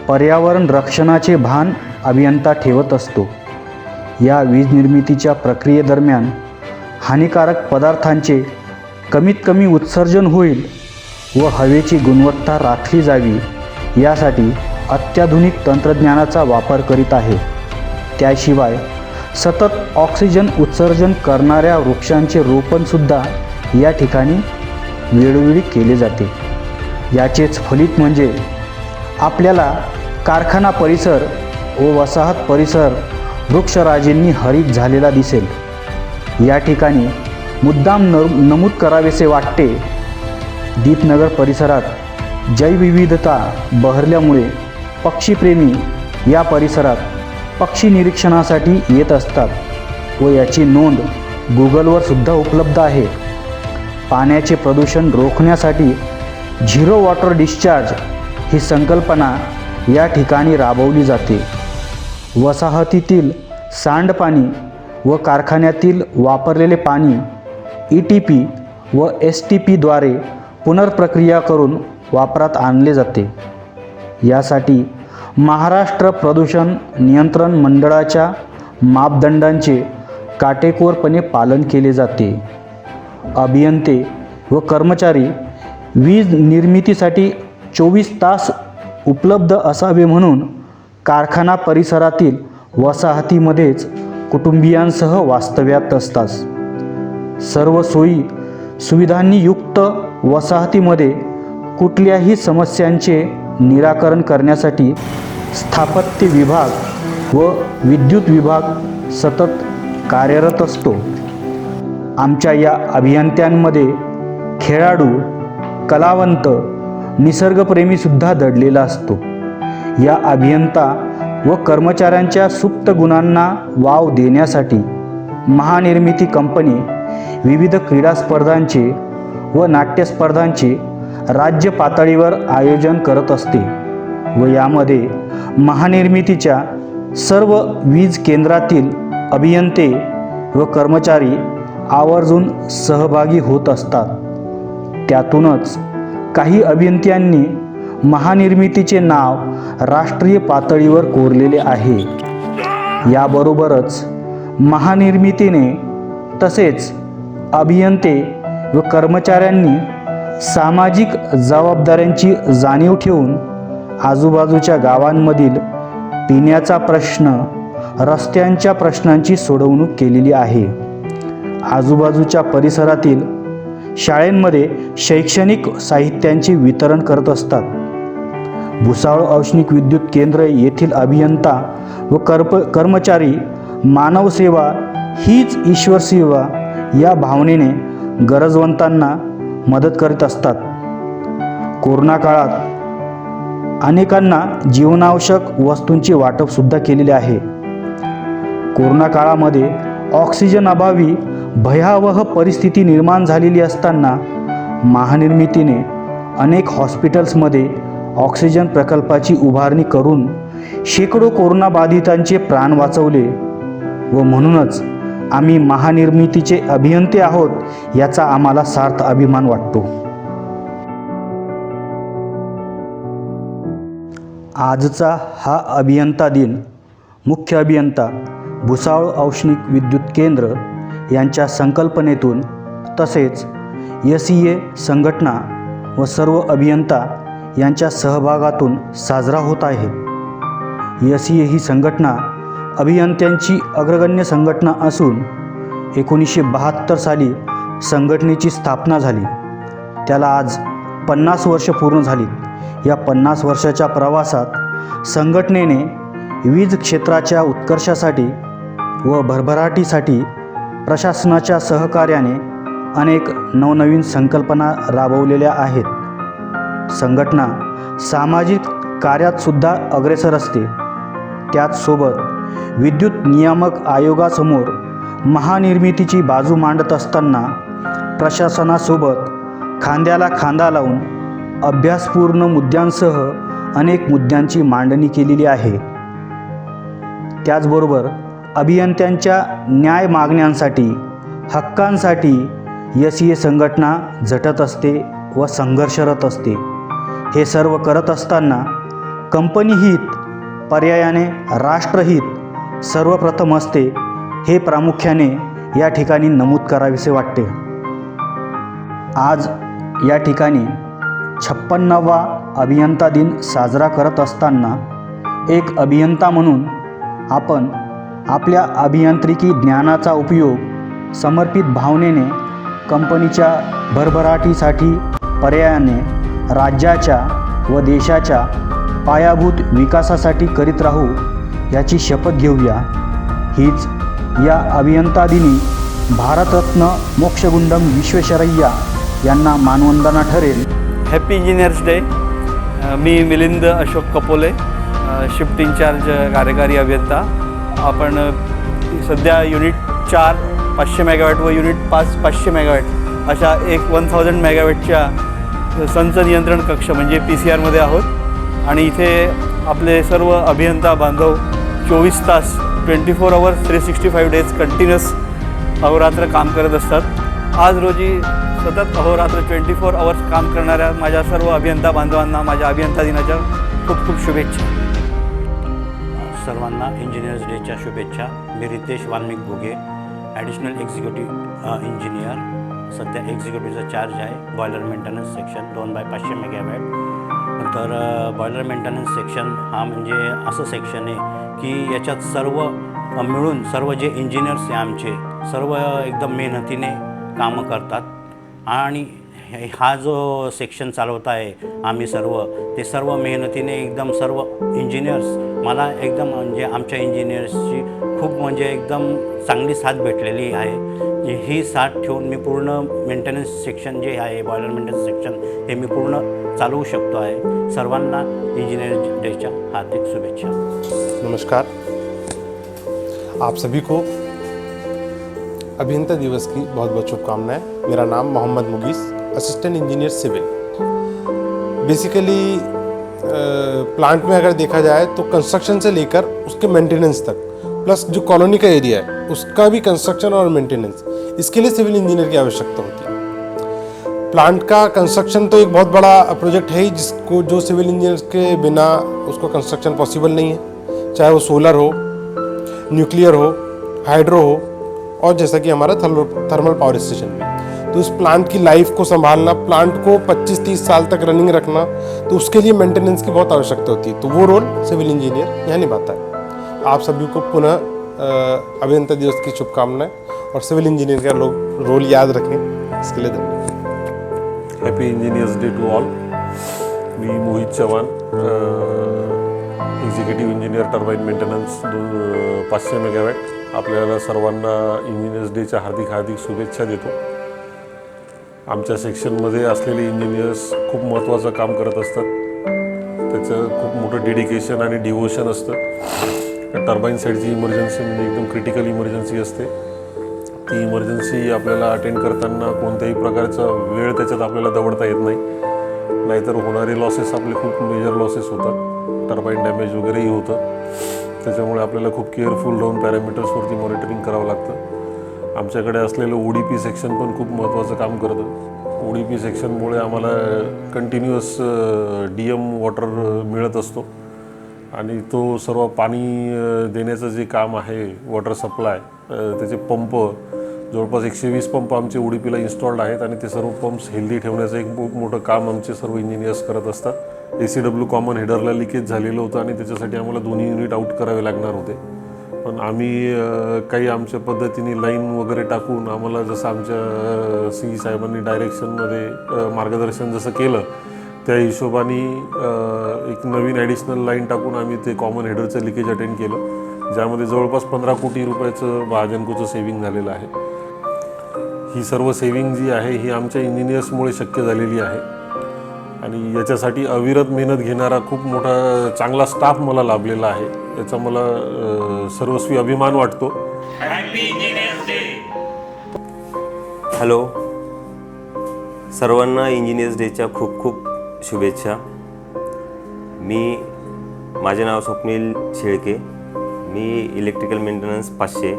पर्यावरण रक्षणाचे भान अभियंता ठेवत असतो. या वीज निर्मितीच्या प्रक्रियेदरम्यान हानिकारक पदार्थांचे कमीत कमी उत्सर्जन होईल व हवेची गुणवत्ता राखली जावी यासाठी अत्याधुनिक तंत्रज्ञानाचा वापर करीत आहे. त्याशिवाय सतत ऑक्सिजन उत्सर्जन करणाऱ्या वृक्षांचे रोपणसुद्धा या ठिकाणी वेळोवेळी केले जाते. याचेच फलित म्हणजे आपल्याला कारखाना परिसर व वसाहत परिसर वृक्षराजींनी हरित झालेला दिसेल. या ठिकाणी मुद्दाम नमूद करावेसे वाटते, दीपनगर परिसरात जैवविविधता बहरल्यामुळे पक्षीप्रेमी या परिसरात पक्षी निरीक्षणासाठी येत असतात व याची नोंद गुगलवर सुद्धा उपलब्ध आहे. पाण्याचे प्रदूषण रोखण्यासाठी झिरो वॉटर डिस्चार्ज ही संकल्पना या ठिकाणी राबवली जाते. वसाहतीतील सांडपाणी व कारखान्यातील वापरलेले पाणी ETP व STP द्वारे पुनर्प्रक्रिया करून वापरात आणले जाते. यासाठी महाराष्ट्र प्रदूषण नियंत्रण मंडळाच्या मापदंडांचे काटेकोरपणे पालन केले जाते. अभियंते व कर्मचारी वीज निर्मितीसाठी 24 तास उपलब्ध असावे म्हणून कारखाना परिसरातील वसाहतीमध्येच कुटुंबियांसह वास्तव्यात असतात. सर्व सोयी सुविधांनी युक्त वसाहतीमध्ये कुठल्याही समस्यांचे निराकरण करण्यासाठी स्थापत्य विभाग व विद्युत विभाग सतत कार्यरत असतो. आमच्या या अभियंत्यांमध्ये खेळाडू, कलावंत, निसर्गप्रेमीसुद्धा दडलेला असतो. या अभियंता व कर्मचाऱ्यांच्या सुप्त गुणांना वाव देण्यासाठी महानिर्मिती कंपनी विविध क्रीडा स्पर्धांचे व नाट्यस्पर्धांचे राज्य पातळीवर आयोजन करत असते व यामध्ये महानिर्मितीच्या सर्व वीज केंद्रातील अभियंते व कर्मचारी आवर्जून सहभागी होत असतात. त्यातूनच काही अभियंत्यांनी महानिर्मितीचे नाव राष्ट्रीय पातळीवर कोरलेले आहे. याबरोबरच महानिर्मितीने तसेच अभियंते व कर्मचाऱ्यांनी सामाजिक जबाबदाऱ्यांची जाणीव ठेवून आजूबाजूच्या गावांमधील पिण्याचा प्रश्न, रस्त्यांच्या प्रश्नांची सोडवणूक केलेली आहे. आजूबाजूच्या परिसरातील शाळांमध्ये शैक्षणिक साहित्यांचे वितरण करत असतात. भुसावळ औष्णिक विद्युत केंद्र येथील अभियंता व कर्मचारी मानवसेवा हीच ईश्वर सेवा या भावनेने गरजवंतांना मदत करीत असतात. कोरोना काळात अनेकांना जीवनावश्यक वस्तूंचे वाटप सुद्धा केलेले आहे. कोरोना काळामध्ये ऑक्सिजन अभावी भयावह परिस्थिती निर्माण झालेली असताना महानिर्मितीने अनेक हॉस्पिटल्समध्ये ऑक्सिजन प्रकल्पाची उभारणी करून शेकडो कोरोनाबाधितांचे प्राण वाचवले व म्हणूनच आम्ही महानिर्मितीचे अभियंते आहोत याचा आम्हाला सार्थ अभिमान वाटतो. आजचा हा अभियंता दिन मुख्य अभियंता भुसावळ औष्णिक विद्युत केंद्र यांच्या संकल्पनेतून तसेच SEA संघटना व सर्व अभियंता यांच्या सहभागातून साजरा होत आहे. SEA ही संघटना अभियंत्यांची अग्रगण्य संघटना असून 1972 साली संघटनेची स्थापना झाली. त्याला आज 50 वर्ष पूर्ण झाली. या 50 वर्षाच्या प्रवासात संघटनेने वीज क्षेत्राच्या उत्कर्षासाठी व भरभराटीसाठी प्रशासनाच्या सहकार्याने अनेक नवनवीन संकल्पना राबवलेल्या आहेत. संघटना सामाजिक कार्यात सुद्धा अग्रेसर असते. त्याचसोबत विद्युत नियामक आयोगासमोर महानिर्मितीची बाजू मांडत असताना प्रशासनासोबत खांद्याला खांदा लावून अभ्यासपूर्ण मुद्द्यांसह अनेक मुद्द्यांची मांडणी केलेली आहे. त्याचबरोबर अभियंत्यांच्या न्याय मागण्यांसाठी, हक्कांसाठी SEA संघटना झटत असते व संघर्षरत असते. हे सर्व करत असताना कंपनी हित, पर्यायाने राष्ट्रहित सर्वप्रथम असते हे प्रामुख्याने या ठिकाणी नमूद करावेसे वाटते. आज या ठिकाणी 56वा अभियंता दिन साजरा करत असताना एक अभियंता म्हणून आपण आपल्या अभियांत्रिकी ज्ञानाचा उपयोग समर्पित भावनेने कंपनीच्या भरभराटीसाठी पर्यायाने राज्याच्या व देशाच्या पायाभूत विकासासाठी करीत राहू याची शपथ घेऊया. हीच या अभियंता दिनी भारतरत्न मोक्षगुंडम विश्वेश्वरय्या यांना मानवंदना ठरेल. Happy engineers day. मी मिलिंद अशोक कपोले, शिफ्ट इन्चार्ज कार्यकारी अभियंता. आपण सध्या युनिट 4 500 मेगावॅट व युनिट 5 500 मेगावॅट अशा 1000 मेगावॅटच्या संच नियंत्रण कक्ष म्हणजे PCR मध्ये आहोत. आणि इथे आपले सर्व अभियंता बांधव 24 तास 24 आवर्स 365 डेज कंटिन्युअस अहोरात्र काम करत असतात. आज रोजी सतत अहोरात्र 24 आवर्स काम करणाऱ्या माझ्या सर्व अभियंता बांधवांना माझ्या अभियंता दिनाच्या खूप खूप शुभेच्छा. सर्वांना इंजिनियर्स डेच्या शुभेच्छा. मी Ritesh Valmik Buge, additional executive engineer. सध्या एक्झिक्युटिव्हचा चार्ज आहे बॉयलर मेंटेनन्स सेक्शन 2/500 मेगावॅट. तर बॉयलर मेंटेनन्स सेक्शन हा म्हणजे असं सेक्शन आहे की याच्यात सर्व मिळून सर्व जे इंजिनियर्स आहे आमचे सर्व एकदम मेहनतीने कामं करतात. आणि हा जो सेक्शन चालवत आहे आम्ही सर्व ते सर्व मेहनतीने एकदम सर्व इंजिनियर्स मला एकदम म्हणजे आमच्या इंजिनियर्सची खूप म्हणजे एकदम चांगली साथ भेटलेली आहे. ही साथ ठेवून मी पूर्ण मेंटेनन्स सेक्शन जे आहे बॉयलर मेंटेनन्स सेक्शन हे मी पूर्ण चालवू शकतो आहे. सर्वांना इंजीनियर डेच्या हार्दिक शुभेच्छा. नमस्कार, आप सभी को अभियंता दिवस की बहुत बहुत शुभकामनाएं. मेरा नाम Mohammad Mugees, assistant engineer civil. Basically plant में अगर देखा जाए तो कंस्ट्रक्शन से लेकर उसके मेंटेनेंस तक प्लस जो कॉलोनी का एरिया है उसका भी कंस्ट्रक्शन और मेंटेनेंस, इसके लिए सिविल इंजीनियर की आवश्यकता होती है. प्लांट का कंस्ट्रक्शन तो एक बहुत बड़ा प्रोजेक्ट है ही जिसको जो सिविल इंजीनियर के बिना उसको कंस्ट्रक्शन पॉसिबल नहीं है. चाहे वो सोलर हो, न्यूक्लियर हो, हाइड्रो हो और जैसा कि हमारा थर्मल पावर स्टेशन भी. तो इस प्लांट की लाइफ को संभालना, प्लांट को 25-30 साल तक रनिंग रखना, तो उसके लिए मेंटेनेंस की बहुत आवश्यकता होती है. तो वो रोल सिविल इंजीनियर यहाँ निभाता है. आप सभी को पुनः अभियंता दिवस की शुभकामनाएं और सिविल इंजीनियर का रोल याद रखें. इसके लिए धन्यवाद. Happy engineers day to all. मी Mohit Chavan, executive engineer turbine maintenance 500 megawatt. आपल्याला सर्वांना इंजिनियर्स डेच्या हार्दिक हार्दिक शुभेच्छा देतो. आमच्या सेक्शनमध्ये असलेले इंजिनियर्स खूप महत्त्वाचं काम करत असतात. त्याचं खूप मोठं डेडिकेशन आणि डिवोशन असतं. टर्बाईन साईडची इमर्जन्सी म्हणजे एकदम क्रिटिकल इमर्जन्सी असते. ती इमर्जन्सी आपल्याला अटेंड करताना कोणत्याही प्रकारचा वेळ त्याच्यात आपल्याला दवडता येत नाही. नाहीतर होणारे लॉसेस आपले खूप मेजर लॉसेस होतात. टर्बाईन डॅमेज वगैरेही होतं. त्याच्यामुळे आपल्याला खूप केअरफुल राहून पॅरामीटर्सवरती मॉनिटरिंग करावं लागतं. आमच्याकडे असलेलं ODP सेक्शन पण खूप महत्त्वाचं काम करतं. ODP सेक्शनमुळे आम्हाला कंटिन्युअस DM वॉटर मिळत असतो आणि तो सर्व पाणी देण्याचं जे काम आहे वॉटर सप्लाय त्याचे पंप जवळपास 120 पंप आमचे ODPला इन्स्टॉल्ड आहेत आणि ते सर्व पंप्स हेल्दी ठेवण्याचं एक खूप मोठं काम आमचे सर्व इंजिनियर्स करत असतात. ACW कॉमन हेडरला लिकेज झालेलं होतं आणि त्याच्यासाठी आम्हाला 2 युनिट आउट करावे लागणार होते. पण आम्ही काही आमच्या पद्धतीने लाईन वगैरे टाकून आम्हाला जसं आमच्या CE साहेबांनी डायरेक्शनमध्ये मार्गदर्शन जसं केलं त्या हिशोबाने एक नवीन ॲडिशनल लाईन टाकून आम्ही ते कॉमन हेडरचं लिकेज अटेंड केलं, ज्यामध्ये जवळपास 15 कोटी रुपयाचं महाजनकोचं सेव्हिंग झालेलं आहे. ही सर्व सेव्हिंग जी आहे ही आमच्या इंजिनियर्समुळे शक्य झालेली आहे आणि याच्यासाठी अविरत मेहनत घेणारा खूप मोठा चांगला स्टाफ मला लाभलेला आहे. याचा मला सर्वस्वी अभिमान वाटतो. हॅलो, सर्वांना इंजिनियर्स डेच्या खूप खूप शुभेच्छा. माझे नाव स्वप्नील शेळके. मी इलेक्ट्रिकल मेंटेनन्स 500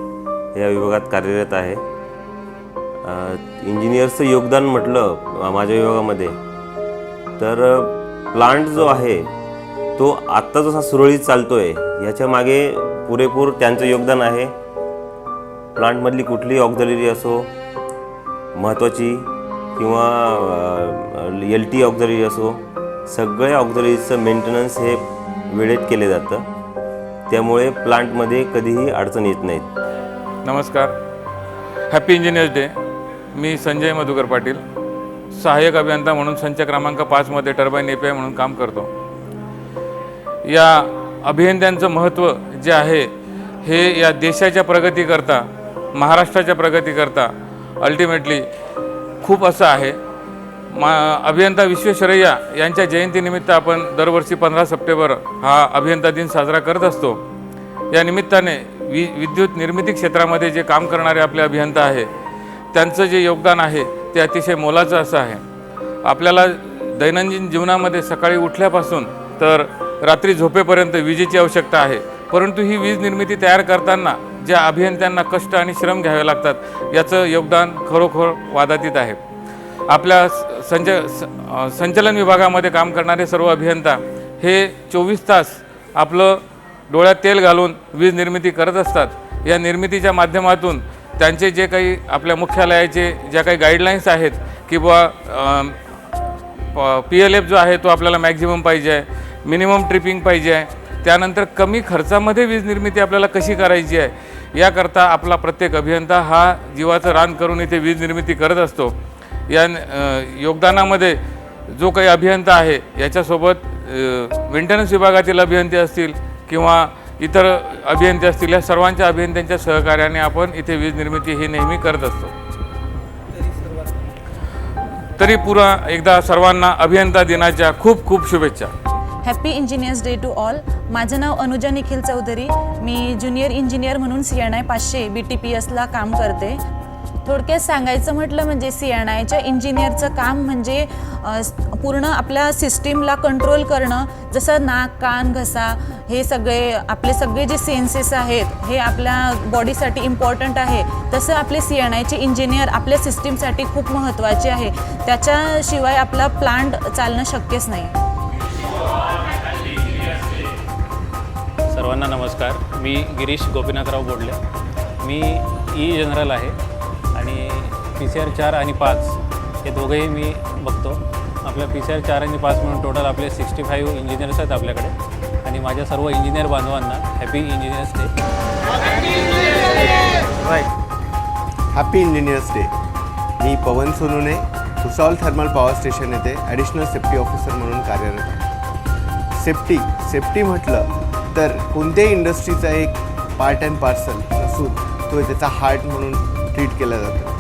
या विभागात कार्यरत आहे. इंजिनियर्सचं योगदान म्हटलं माझ्या विभागामध्ये तर प्लांट जो आहे तो आत्ता जसा सुरळीत चालतो आहे ह्याच्या मागे पुरेपूर त्यांचं योगदान आहे. प्लांटमधली कुठलीही ऑक्झिलरी असो महत्त्वाची किंवा LT ऑक्झिलरी असो सगळ्या ऑक्झिलरीचं मेंटेनन्स हे वेळेत केले जातं. त्यामुळे प्लांटमध्ये कधीही अडचण येत नाहीत. नमस्कार, हॅपी इंजिनियर्स डे. मी संजय मधुकर पाटील, सहाय्यक अभियंता म्हणून संच क्रमांक 5 मध्ये टर्बाईन API म्हणून काम करतो. या अभियंत्यांचं महत्त्व जे आहे हे या देशाच्या प्रगतीकरता, महाराष्ट्राच्या प्रगतीकरता अल्टिमेटली खूप असं आहे. अभियंता विश्वेश्वरय्या यांच्या जयंतीनिमित्त आपण दरवर्षी 15 सप्टेंबर हा अभियंता दिन साजरा करत असतो. या निमित्ताने विद्युत निर्मिती क्षेत्रामध्ये जे काम करणारे आपले अभियंता आहे त्यांचं जे योगदान आहे ते अतिशय मोलाचं असं आहे. आपल्याला दैनंदिन जीवनामध्ये सकाळी उठल्यापासून तर रात्री झोपेपर्यंत विजेची आवश्यकता आहे, परंतु ही वीज निर्मिती तयार करताना ज्या अभियंत्यांना कष्ट आणि श्रम घ्यावे लागतात याचं योगदान खरोखर वादातीत आहे. आपल्या संचलन विभागामध्ये काम करणारे सर्व अभियंता हे 24 तास आपलं डोळ्यात तेल घालून वीज निर्मिती करत असतात. या निर्मितीच्या माध्यमातून त्यांचे जे काही आपल्या मुख्यालयाचे ज्या काही गाईडलाईन्स आहेत की बुवा PLF जो आहे तो आपल्याला मॅक्झिमम पाहिजे आहे, मिनिमम ट्रिपिंग पाहिजे आहे, त्यानंतर कमी खर्चामध्ये वीज निर्मिती आपल्याला कशी करायची आहे याकरता आपला प्रत्येक अभियंता हा जीवाचं रान करून इथे वीज निर्मिती करत असतो. या योगदानामध्ये जो काही अभियंता आहे याच्यासोबत मेंटेनन्स विभागातील अभियंते असतील किंवा इतर अभियंते असतील, या सर्वांच्या अभियंत्यांच्या सहकार्याने आपण इथे वीज निर्मिती ही नेहमी करत असतो. तरी पुन्हा एकदा सर्वांना अभियंता दिनाच्या खूप खूप शुभेच्छा. Happy engineers day to all. माझं नाव अनुजा निखिल चौधरी. मी ज्युनियर इंजिनियर म्हणून CNI 500 BTPSला काम करते. थोडक्यात सांगायचं म्हटलं म्हणजे CNIच्या इंजिनियरचं काम म्हणजे पूर्ण आपल्या सिस्टीमला कंट्रोल करणं. जसं नाक, कान, घसा हे सगळे आपले सगळे जे सेन्सेस आहेत हे आपल्या बॉडीसाठी इम्पॉर्टंट आहे, तसं आपले CNIचे इंजिनियर आपल्या सिस्टीमसाठी खूप महत्त्वाचे आहे. त्याच्याशिवाय आपला प्लांट चालणं शक्यच नाही. सर्वांना नमस्कार. मी गिरीश गोपीनाथराव बोडले. मी जनरल आहे आणि PCR 4 आणि 5 हे दोघंही मी बघतो. आपल्या PCR 4 आणि 5 म्हणून टोटल आपले 65 इंजिनियर्स आहेत आपल्याकडे. आणि माझ्या सर्व इंजिनियर बांधवांना happy engineers day. Happy engineers day. मी Pawan Sonune Bhusawal thermal power station येथे ॲडिशनल सेफ्टी ऑफिसर म्हणून कार्यरत आहे. सेफ्टी म्हटलं तर कोणत्याही इंडस्ट्रीचा एक पार्ट अँड पार्सल नसून तो त्याचा हार्ट म्हणून ट्रीट केला जातो.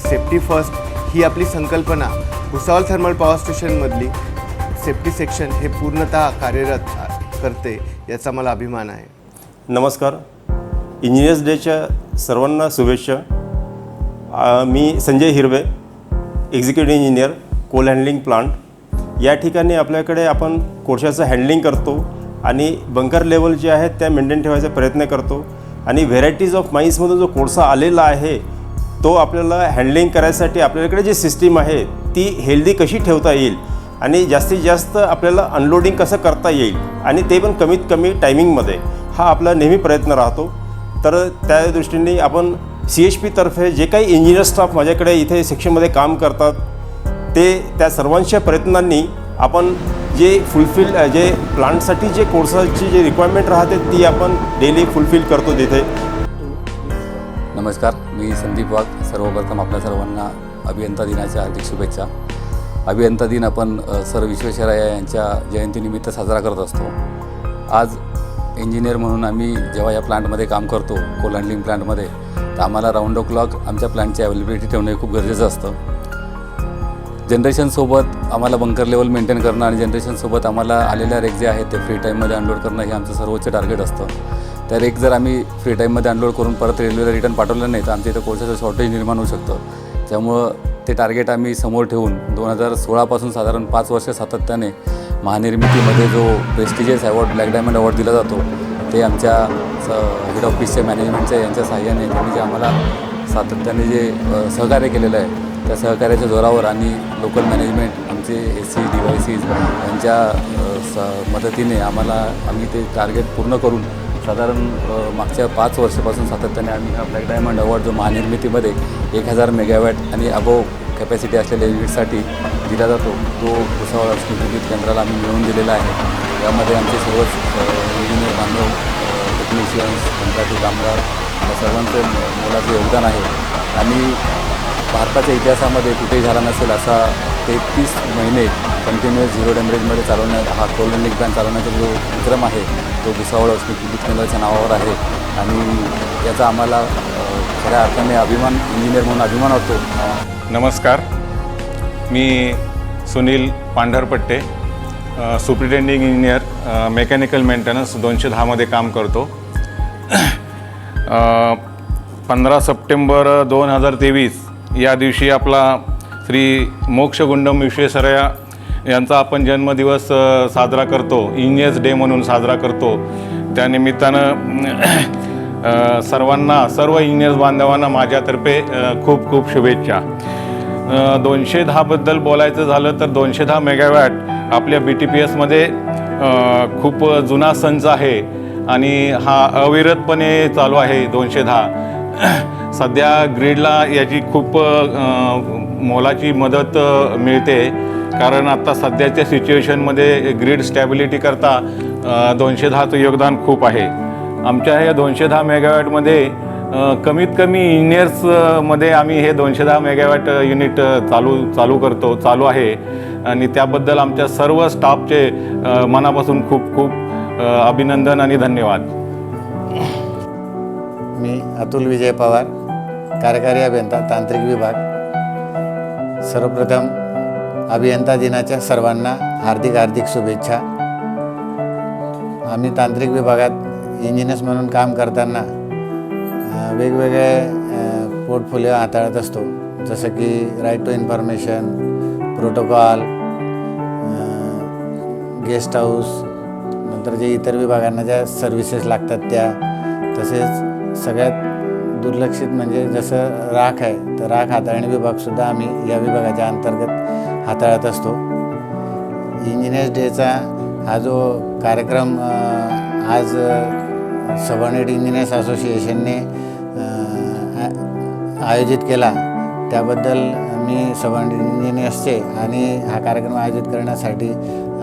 सेफ्टी फर्स्ट ही आपली संकल्पना भुसावळ थर्मल पॉवर स्टेशनमधली सेफ्टी सेक्शन हे पूर्णतः कार्यरत करते, याचा मला अभिमान आहे. नमस्कार. इंजिनियर्स डेच्या सर्वांना शुभेच्छा. मी Sanjay Hirve, executive engineer, coal handling plant. या ठिकाणी आपल्याकडे आपण कोळशाचं हँडलिंग करतो आणि बंकर लेवल जे आहेत त्या मेंटेन ठेवायचा प्रयत्न करतो. आणि व्हेरायटीज ऑफ माईन्समधून जो कोळसा आलेला आहे तो आपल्याला हँडलिंग करायसाठी आपल्याकडे जी सिस्टीम आहे ती हेल्दी कशी ठेवता येईल आणि जास्तीत जास्त आपल्याला अनलोडिंग कसं करता येईल आणि ते पण कमीत कमी टायमिंगमध्ये, हा आपला नेहमी प्रयत्न राहतो. तर त्या दृष्टीने आपण CHP तर्फे जे काही इंजिनियर स्टाफ माझ्याकडे इथे सेक्शनमध्ये काम करतात ते त्या सर्वांच्या प्रयत्नांनी आपण जे जे प्लांटसाठी जे कोर्साची जे रिक्वायरमेंट राहते ती आपण डेली फुलफिल करतो तिथे. नमस्कार. मी संदीप वाघ. सर्वप्रथम आपल्या सर्वांना अभियंता दिनाच्या हार्दिक शुभेच्छा. अभियंता दिन आपण सर विश्वेश्वरय्या यांच्या जयंतीनिमित्त साजरा करत असतो. आज इंजिनियर म्हणून आम्ही जेव्हा या प्लांटमध्ये काम करतो, कोल हँडलिंग प्लांटमध्ये, तर आम्हाला राऊंड द क्लॉक आमच्या प्लांटची अवेलेबिलिटी ठेवणं हे खूप गरजेचं असतं. जनरेशनसोबत आम्हाला बंकर लेवल मेंटेन करणं आणि जनरेशनसोबत आम्हाला आलेल्या रेक जे आहेत ते फ्री टाईममध्ये अनलोड करणं हे आमचं सर्वोच्च टार्गेट असतं. त्या रेक जर आम्ही फ्री टाईममध्ये अनलोड करून परत रेल्वेला रिटर्न पाठवलं नाही तर आमच्या इथं कोळशाचं शॉर्टेज निर्माण होऊ शकतं. त्यामुळं ते टार्गेट आम्ही समोर ठेवून 2016पासून साधारण 5 वर्ष सातत्याने महानिर्मितीमध्ये जो prestigious award, black diamond award दिला जातो, ते आमच्या हेड ऑफिसच्या मॅनेजमेंटच्या यांच्या साहाय्याने त्यांनी जे आम्हाला सातत्याने जे सहकार्य केलेलं आहे त्या सहकार्याच्या जोरावर आणि लोकल मॅनेजमेंट आमचे AC, DYCs यांच्या मदतीने आम्ही ते टार्गेट पूर्ण करून साधारण मागच्या 5 वर्षापासून सातत्याने आम्ही हा ब्लॅक डायमंड अवॉर्ड जो महानिर्मितीमध्ये 1000 मेगावॅट आणि अबोव कॅपॅसिटी असलेल्या युनिटसाठी दिला जातो, तो भुसावळ औष्णिक विद्युत केंद्राला आम्ही मिळवून दिलेला आहे. यामध्ये आमचे सर्वच इंजिनियर बांधव, टेक्निशियन्स, कंत्राटी कामगार या सर्वांचं मोलाचं योगदान आहे. आणि भारताच्या इतिहासामध्ये कुठेही झाला नसेल असा 33 महिने कंटिन्युअस 0 डॅमरेजमध्ये हा कोल हँडलिंग प्लांट चालवण्याचा जो विक्रम आहे तो भुसावळ औष्णिक विद्युत केंद्राच्या नावावर आहे. आणि याचा आम्हाला खऱ्या अर्थाने इंजिनियर म्हणून अभिमान वाटतो. नमस्कार. मी Sunil Pandharpatte, superintending engineer, mechanical maintenance 210मध्ये काम करतो. 15 सप्टेंबर 2023 या दिवशी आपला श्री मोक्षगुंडम विश्वेश्वरय्या यांचा आपण जन्मदिवस साजरा करतो, इंजिनियर्स डे म्हणून साजरा करतो. त्यानिमित्तानं सर्वांना, सर्व इंजिनियर्स बांधवांना माझ्यातर्फे खूप खूप शुभेच्छा. 210बद्दल बोलायचं झालं तर 210 मेगावॅट आपल्या BTPSमध्ये खूप जुना संच आहे आणि हा अविरतपणे चालू आहे. 210 सध्या ग्रीडला याची खूप मोलाची मदत मिळते, कारण आता सध्याच्या सिच्युएशनमध्ये ग्रीड स्टॅबिलिटी करता 210चं योगदान खूप आहे. आमच्या ह्या 210 मेगावॅटमध्ये कमीत कमी इंजिनियर्समध्ये आम्ही हे 210 मेगावॅट युनिट चालू आहे आणि त्याबद्दल आमच्या सर्व स्टाफचे मनापासून खूप खूप अभिनंदन आणि धन्यवाद. मी अतुल विजय पवार, कार्यकारी अभियंता, तांत्रिक विभाग. सर्वप्रथम अभियंता दिनाच्या सर्वांना हार्दिक हार्दिक शुभेच्छा. आम्ही तांत्रिक विभागात इंजिनियर्स म्हणून काम करताना वेगवेगळे पोर्टफोलिओ हाताळत असतो, जसं की right to information, protocol, guest house, नंतर जे इतर विभागांना ज्या सर्व्हिसेस लागतात त्या, तसेच सगळ्यात दुर्लक्षित म्हणजे जसं राख आहे, तर राख हाताळणी विभागसुद्धा आम्ही या विभागाच्या अंतर्गत हाताळत असतो. इंजिनियर्स डेचा हा जो कार्यक्रम आज सबऑर्डिनेट इंजिनियर्स असोसिएशनने आयोजित केला, त्याबद्दल मी सबऑर्डिनेट इंजिनियर्सचे आणि हा कार्यक्रम आयोजित करण्यासाठी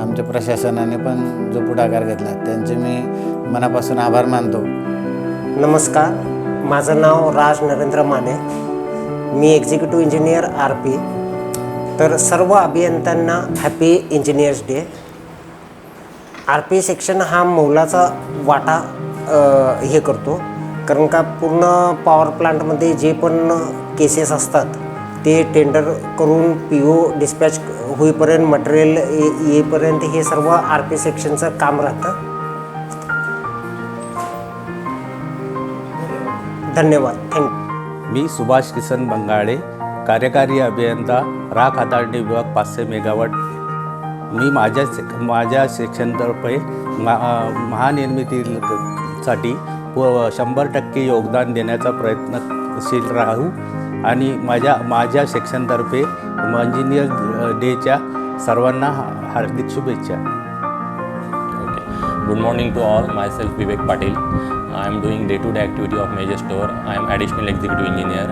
आमच्या प्रशासनाने पण जो पुढाकार घेतला त्यांचे मी मनापासून आभार मानतो. नमस्कार, माझं नाव राज नरेंद्र माने, मी एक्झिक्युटिव्ह इंजिनियर RP. तर सर्व अभियंत्यांना happy engineers day. RP section हा मोलाचा वाटा हे करतो, कारण का पूर्ण पॉवर प्लांटमध्ये जे पण केसेस असतात ते टेंडर करून PO डिस्पॅच होईपर्यंत, मटेरियल येईपर्यंत हे सर्व RP सेक्शनचं काम राहतं. धन्यवाद. थँक्यू. मी सुभाष किसन बंगाळे, कार्यकारी अभियंता, राख हाताळणी विभाग 500 मेगावॅट. मी माझ्या सेक्शनतर्फे महानिर्मितीसाठी 100% योगदान देण्याचा प्रयत्नशील राहू आणि माझ्या सेक्शनतर्फे इंजिनियर डेच्या सर्वांना हार्दिक शुभेच्छा. Good morning to all. Myself Vivek Patil. I am doing day-to-day activity of Major Store. I am additional executive engineer,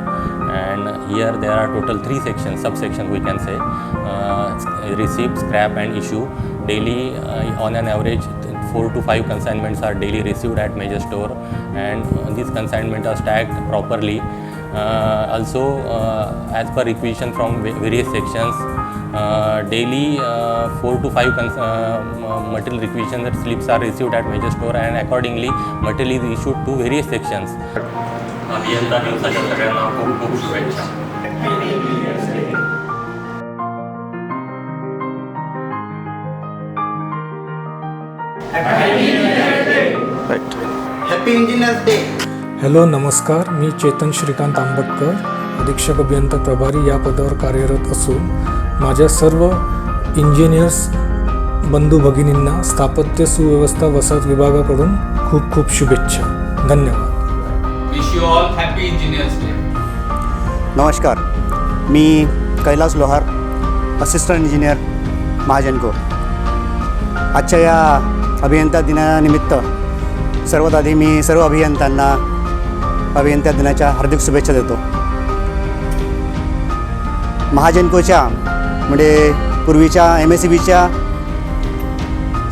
and here there are total 3 sections, subsections we can say. Receive, scrap and issue. Daily, on an average, 4 to 5 consignments are daily received at Major Store, and these consignments are stacked properly. Also, as per requisition from various sections, daily 4 to 5 material requisition slips are received at Major Store, and accordingly material is issued to various sections. अभियंता दिवसाच्या सगळ्यांना खूप खूप शुभेच्छा. Happy engineers day. Hello, नमस्कार. मी चेतन श्रीकांत आंबटकर, अधीक्षक अभियंता प्रभारी या पदावर कार्यरत असून माझ्या सर्व इंजिनियर्स बंधू भगिनींना स्थापत्य सुव्यवस्था वसाहत विभागाकडून खूप खूप शुभेच्छा. धन्यवाद. Wish you all happy engineers day. नमस्कार, मी कैलास लोहार, असिस्टंट इंजिनियर, महाजनको. आजच्या या अभियंता दिनानिमित्त सर्वात आधी मी सर्व अभियंत्यांना अभियंता दिनाच्या हार्दिक शुभेच्छा देतो. महाजनकोच्या म्हणजे पूर्वीच्या MSEBच्या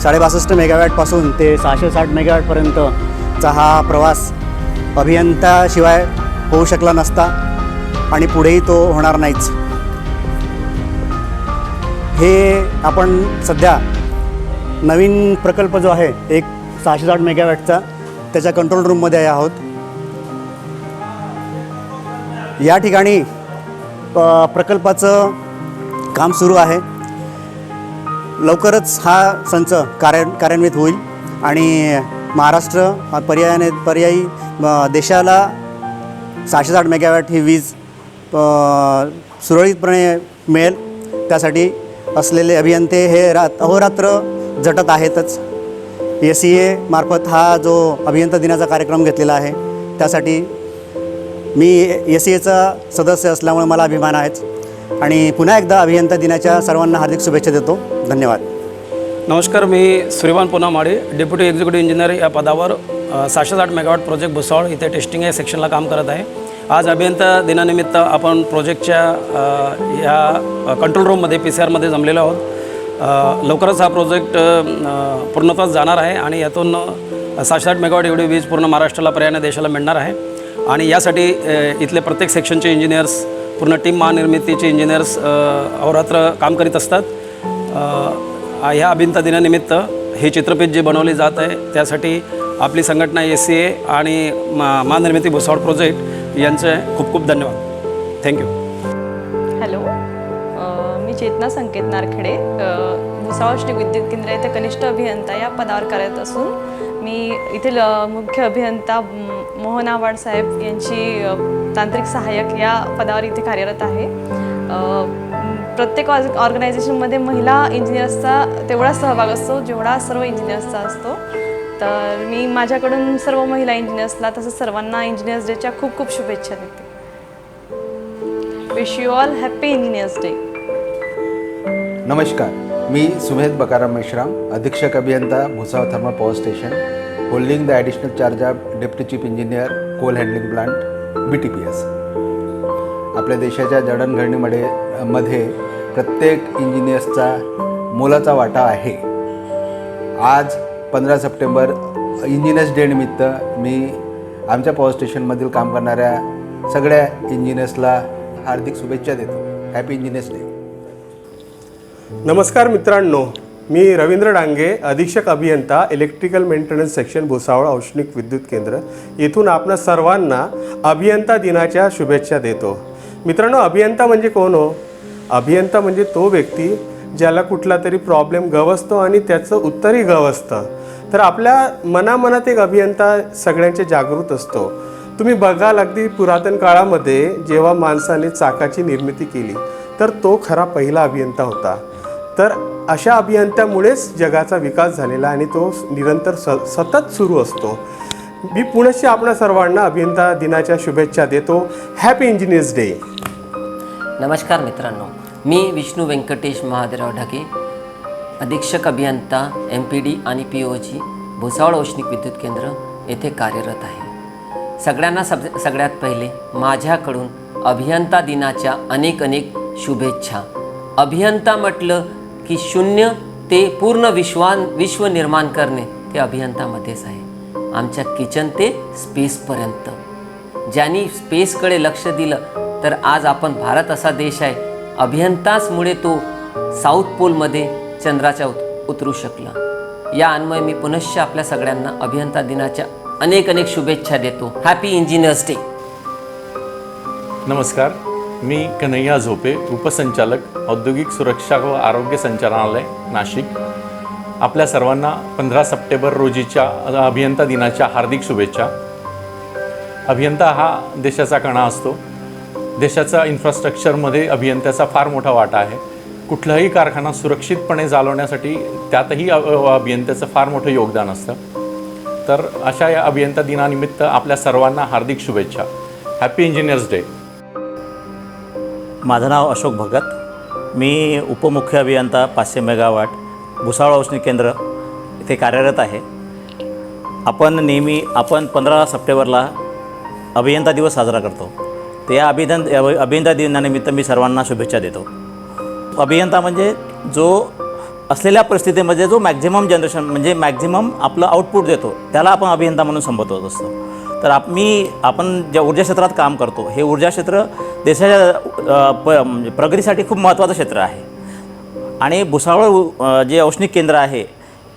62.5 मेगावॅटपासून ते 660 मेगावॅटपर्यंतचा हा प्रवास अभियंताशिवाय होऊ शकला नसता आणि पुढेही तो होणार नाहीच. हे आपण सध्या नवीन प्रकल्प जो आहे एक 660 मेगावॅटचा, त्याच्या कंट्रोल रूममध्ये आहोत. या ठिकाणी प्रकल्पाचं काम सुरू आहे. लवकरच हा संच कार्यान्वित होईल आणि महाराष्ट्र पर्यायी देशाला 660 मेगावॅट ही वीज सुरळीतपणे मिळेल त्यासाठी असलेले अभियंते हे अहोरात्र झटत आहेतच. SEA मार्फत हा जो अभियंता दिनाचा कार्यक्रम घेतलेला आहे त्यासाठी मी SEAचा सदस्य असल्यामुळे मला अभिमान आहेच आणि पुन्हा एकदा अभियंता दिनाच्या सर्वांना हार्दिक शुभेच्छा देतो. धन्यवाद. नमस्कार, मी सूर्यवान पुनामाडे, डेप्युटी एक्झिक्युटिव्ह इंजिनियर या पदावर 660 मेगावॅट प्रोजेक्ट भुसावळ इथे टेस्टिंग या सेक्शनला काम करत आहे. आज अभियंता दिनानिमित्त आपण प्रोजेक्टच्या या कंट्रोल रूममध्ये PCR जमलेलो आहोत. लवकरच हा प्रोजेक्ट पूर्णत्वास जाणार आहे आणि यातून 660 मेगावॅट एवढी वीज पूर्ण महाराष्ट्राला पर्यायाने देशाला मिळणार आहे आणि यासाठी इथले प्रत्येक सेक्शनचे इंजिनियर्स, पूर्ण टीम महानिर्मितीचे इंजिनियर्स अहोरात्र काम करीत असतात. ह्या अभियंता दिनानिमित्त हे चित्रपट जे बनवले जात आहे त्यासाठी आपली संघटना SEA आणि महानिर्मिती भुसावळ प्रोजेक्ट यांचे खूप खूप धन्यवाद. थँक्यू. हॅलो, मी चेतना संकेत नारखेडे, भुसावळ औष्णिक विद्युत केंद्र येथे कनिष्ठ अभियंता या पदावर कार्यरत असून मी येथील मुख्य अभियंता मोहन आव्हाड साहेब यांची तांत्रिक सहाय्यक या पदावर इथे कार्यरत आहे. प्रत्येक ऑर्गनायझेशनमध्ये महिला इंजिनियर्सचा तेवढा सहभाग असतो जेवढा सर्व इंजिनियर्सचा असतो. तर मी माझ्याकडून सर्व महिला इंजिनियर्सला तसंच सर्वांना इंजिनियर्स डेच्या खूप खूप शुभेच्छा देते. Wish you all happy engineers day. नमस्कार, मी सुमेध बकाराम मेश्राम, अधीक्षक अभियंता Bhusawal thermal power station, holding the additional charge of deputy chief engineer coal handling plant BTPS. आपल्या देशाच्या जडणघडणीमध्ये प्रत्येक इंजिनियर्सचा मोलाचा वाटा आहे. आज 15 सप्टेंबर इंजिनियर्स डे निमित्त मी आमच्या पॉवर स्टेशनमधील काम करणाऱ्या सगळ्या इंजिनियर्सला हार्दिक शुभेच्छा देतो. Happy engineers day. नमस्कार मित्रांनो, मी रवींद्र डांगे, अधीक्षक अभियंता इलेक्ट्रिकल मेंटेनन्स सेक्शन भुसावळ औष्णिक विद्युत केंद्र येथून आपणा सर्वांना अभियंता दिनाच्या शुभेच्छा देतो. मित्रांनो, अभियंता म्हणजे कोण हो? अभियंता म्हणजे तो व्यक्ती ज्याला कुठला तरी प्रॉब्लेम गवसतो आणि त्याचं उत्तरही गवसतं. तर आपल्या मनामनात एक अभियंता सगळ्यांचे जागृत असतो. तुम्ही बघाल, अगदी पुरातन काळामध्ये जेव्हा माणसाने चाकाची निर्मिती केली तर तो खरा पहिला अभियंता होता. तर अशा अभियंत्यामुळेच जगाचा विकास झालेला आणि तो निरंतर सतत सुरू असतो. मी पुनश्च आपणा सर्वांना अभियंता दिनाच्या शुभेच्छा देतो. Happy engineers day. नमस्कार मित्रांनो, मी विष्णू व्यंकटेश महादेवराव ढगे, अधीक्षक अभियंता MPD आणि POG भुसावळ औष्णिक विद्युत केंद्र येथे कार्यरत आहे. सगळ्यांना सगळ्यात पहिले माझ्याकडून अभियंता दिनाच्या अनेक शुभेच्छा. अभियंता म्हटलं की शून्य ते पूर्ण विश्व निर्माण करणे ते अभियंतामध्येच आहे. आमच्या किचन ते स्पेसपर्यंत ज्यांनी स्पेसकडे लक्ष दिलं तर आज आपण भारत असा देश आहे. अभियंताचमुळे तो साऊथ पोलमध्ये चंद्राच्या उतरू शकला. या अन्वये मी पुनश्च आपल्या सगळ्यांना अभियंता दिनाच्या अनेक शुभेच्छा देतो. Happy engineers day. नमस्कार, मी कन्हैया झोपे, उपसंचालक औद्योगिक सुरक्षा व आरोग्य संचालनालय नाशिक. आपल्या सर्वांना 15 सप्टेंबर रोजीच्या अभियंता दिनाच्या हार्दिक शुभेच्छा. अभियंता हा देशाचा कणा असतो. देशाचा इन्फ्रास्ट्रक्चरमध्ये अभियंत्याचा फार मोठा वाटा आहे. कुठलाही कारखाना सुरक्षितपणे चालवण्यासाठी त्यातही अभियंत्याचं फार मोठं योगदान असतं. तर अशा या अभियंता दिनानिमित्त आपल्या सर्वांना हार्दिक शुभेच्छा. Happy engineers day. माझं नाव अशोक भगत, मी उपमुख्य अभियंता 500 मेगावॅट भुसावळ औष्णिक केंद्र इथे कार्यरत आहे. आपण 15 सप्टेंबरला अभियंता दिवस साजरा करतो. त्या अभियंता दिनानिमित्त मी सर्वांना शुभेच्छा देतो. अभियंता म्हणजे जो असलेल्या परिस्थितीमध्ये जो मॅक्झिमम जनरेशन म्हणजे मॅक्झिमम आपलं आउटपुट देतो त्याला आपण अभियंता म्हणून संबोधत असतो. तर आपण ज्या ऊर्जा क्षेत्रात काम करतो हे ऊर्जा क्षेत्र देशाच्या प्रगतीसाठी खूप महत्त्वाचं क्षेत्र आहे. आणि भुसावळ जे औष्णिक केंद्र आहे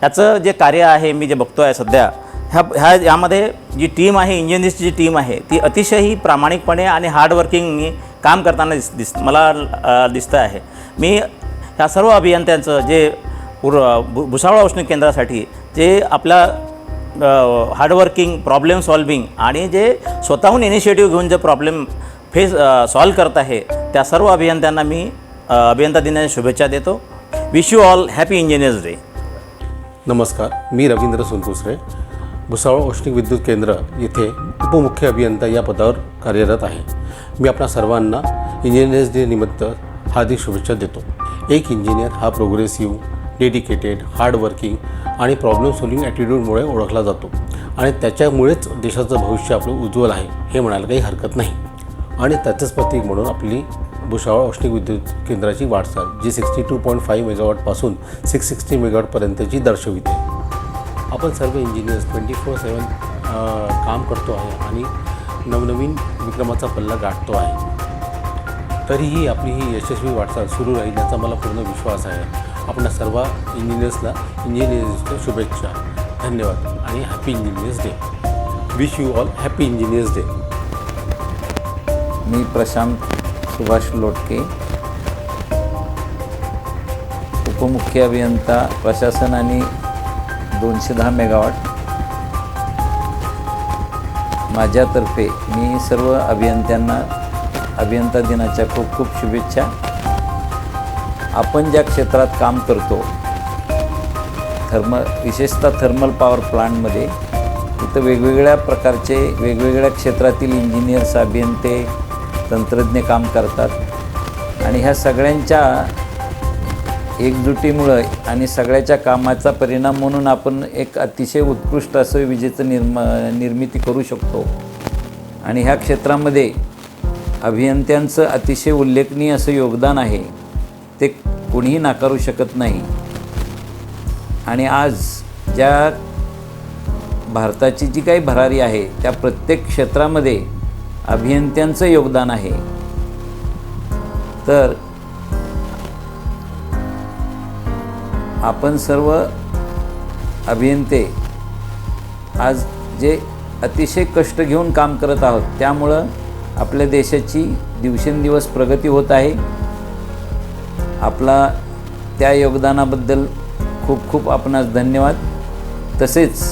ह्याचं जे कार्य आहे मी जे बघतो आहे सध्या यामध्ये जी टीम आहे, इंजिनियर्सची जी टीम आहे ती अतिशय प्रामाणिकपणे आणि हार्डवर्किंग काम करताना मला दिसतं आहे. मी ह्या सर्व अभियंत्यांचं जे भुसावळ औष्णिक केंद्रासाठी जे आपला हार्डवर्किंग, प्रॉब्लेम सॉल्विंग आणि जे स्वतःहून इनिशिएटिव्ह घेऊन जे प्रॉब्लेम सॉल्व करत आहे त्या सर्व अभियंत्यांना मी अभियंता दिनाच्या शुभेच्छा देतो. Wish you all happy engineers day. नमस्कार, मी रवींद्र सोनकुसरे, भुसावळ औष्णिक विद्युत केंद्र येथे उपमुख्य अभियंता या पदावर कार्यरत आहे. मी आपणा सर्वांना इंजिनियर्स डे निमित्त हार्दिक शुभेच्छा देतो. एक इंजिनियर हा प्रोग्रेसिव्ह, डेडिकेटेड, हार्डवर्किंग आणि प्रॉब्लेम सॉल्विंग ॲटिट्यूडमुळे ओळखला जातो आणि त्याच्यामुळेच देशाचं भविष्य आपलं उज्ज्वल आहे हे म्हणायला काही हरकत नाही. आणि त्याचंच प्रतीक म्हणून आपली भुसावळ औष्णिक विद्युत केंद्राची वाटचाल जी 62.5 मेगावॉटपासून 660 मेगावॉटपर्यंतची दर्शविते. आपण सर्व इंजिनियर्स 24/7 काम करतो आहे आणि नवनवीन विक्रमाचा पल्ला गाठतो आहे. तरीही आपली ही यशस्वी वाटचाल सुरू राहील याचा मला पूर्ण विश्वास आहे. आपण सर्व इंजिनियर्सला इंजिनियर्सच्या शुभेच्छा, धन्यवाद आणि happy engineers day. Wish you all happy engineers day. मी प्रशांत सुभाष लोटके, उपमुख्य अभियंता प्रशासन आणि 210 मेगावॉट. माझ्यातर्फे मी सर्व अभियंत्यांना अभियंता दिनाच्या खूप खूप शुभेच्छा. आपण ज्या क्षेत्रात काम करतो विशेषतः थर्मल पॉवर प्लांटमध्ये इथं वेगवेगळ्या प्रकारचे वेगवेगळ्या क्षेत्रातील इंजिनियर्स, अभियंते, तंत्रज्ञ काम करतात आणि ह्या सगळ्यांच्या एकजुटीमुळं आणि सगळ्याच्या कामाचा परिणाम म्हणून आपण एक अतिशय उत्कृष्ट असं विजेचं निर्मिती करू शकतो. आणि ह्या क्षेत्रामध्ये अभियंत्यांचं अतिशय उल्लेखनीय असं योगदान आहे, ते कोणीही नाकारू शकत नाही. आणि आज ज्या भारताची जी काही भरारी आहे त्या प्रत्येक क्षेत्रामध्ये अभियंत्यांचं योगदान आहे. तर आपण सर्व अभियंते आज जे अतिशय कष्ट घेऊन काम करत आहोत त्यामुळं आपल्या देशाची दिवसेंदिवस प्रगती होत आहे. आपला त्या योगदानाबद्दल खूप खूप आपणास धन्यवाद. तसेच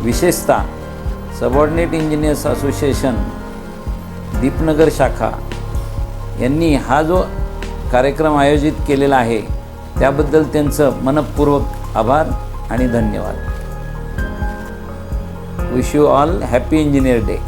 विशेषतः सबऑर्डिनेट इंजिनियर्स असोसिएशन दीपनगर शाखा यांनी हा जो कार्यक्रम आयोजित केलेला आहे त्याबद्दल त्यांचं मनःपूर्वक आभार आणि धन्यवाद. Wish you all happy engineer day.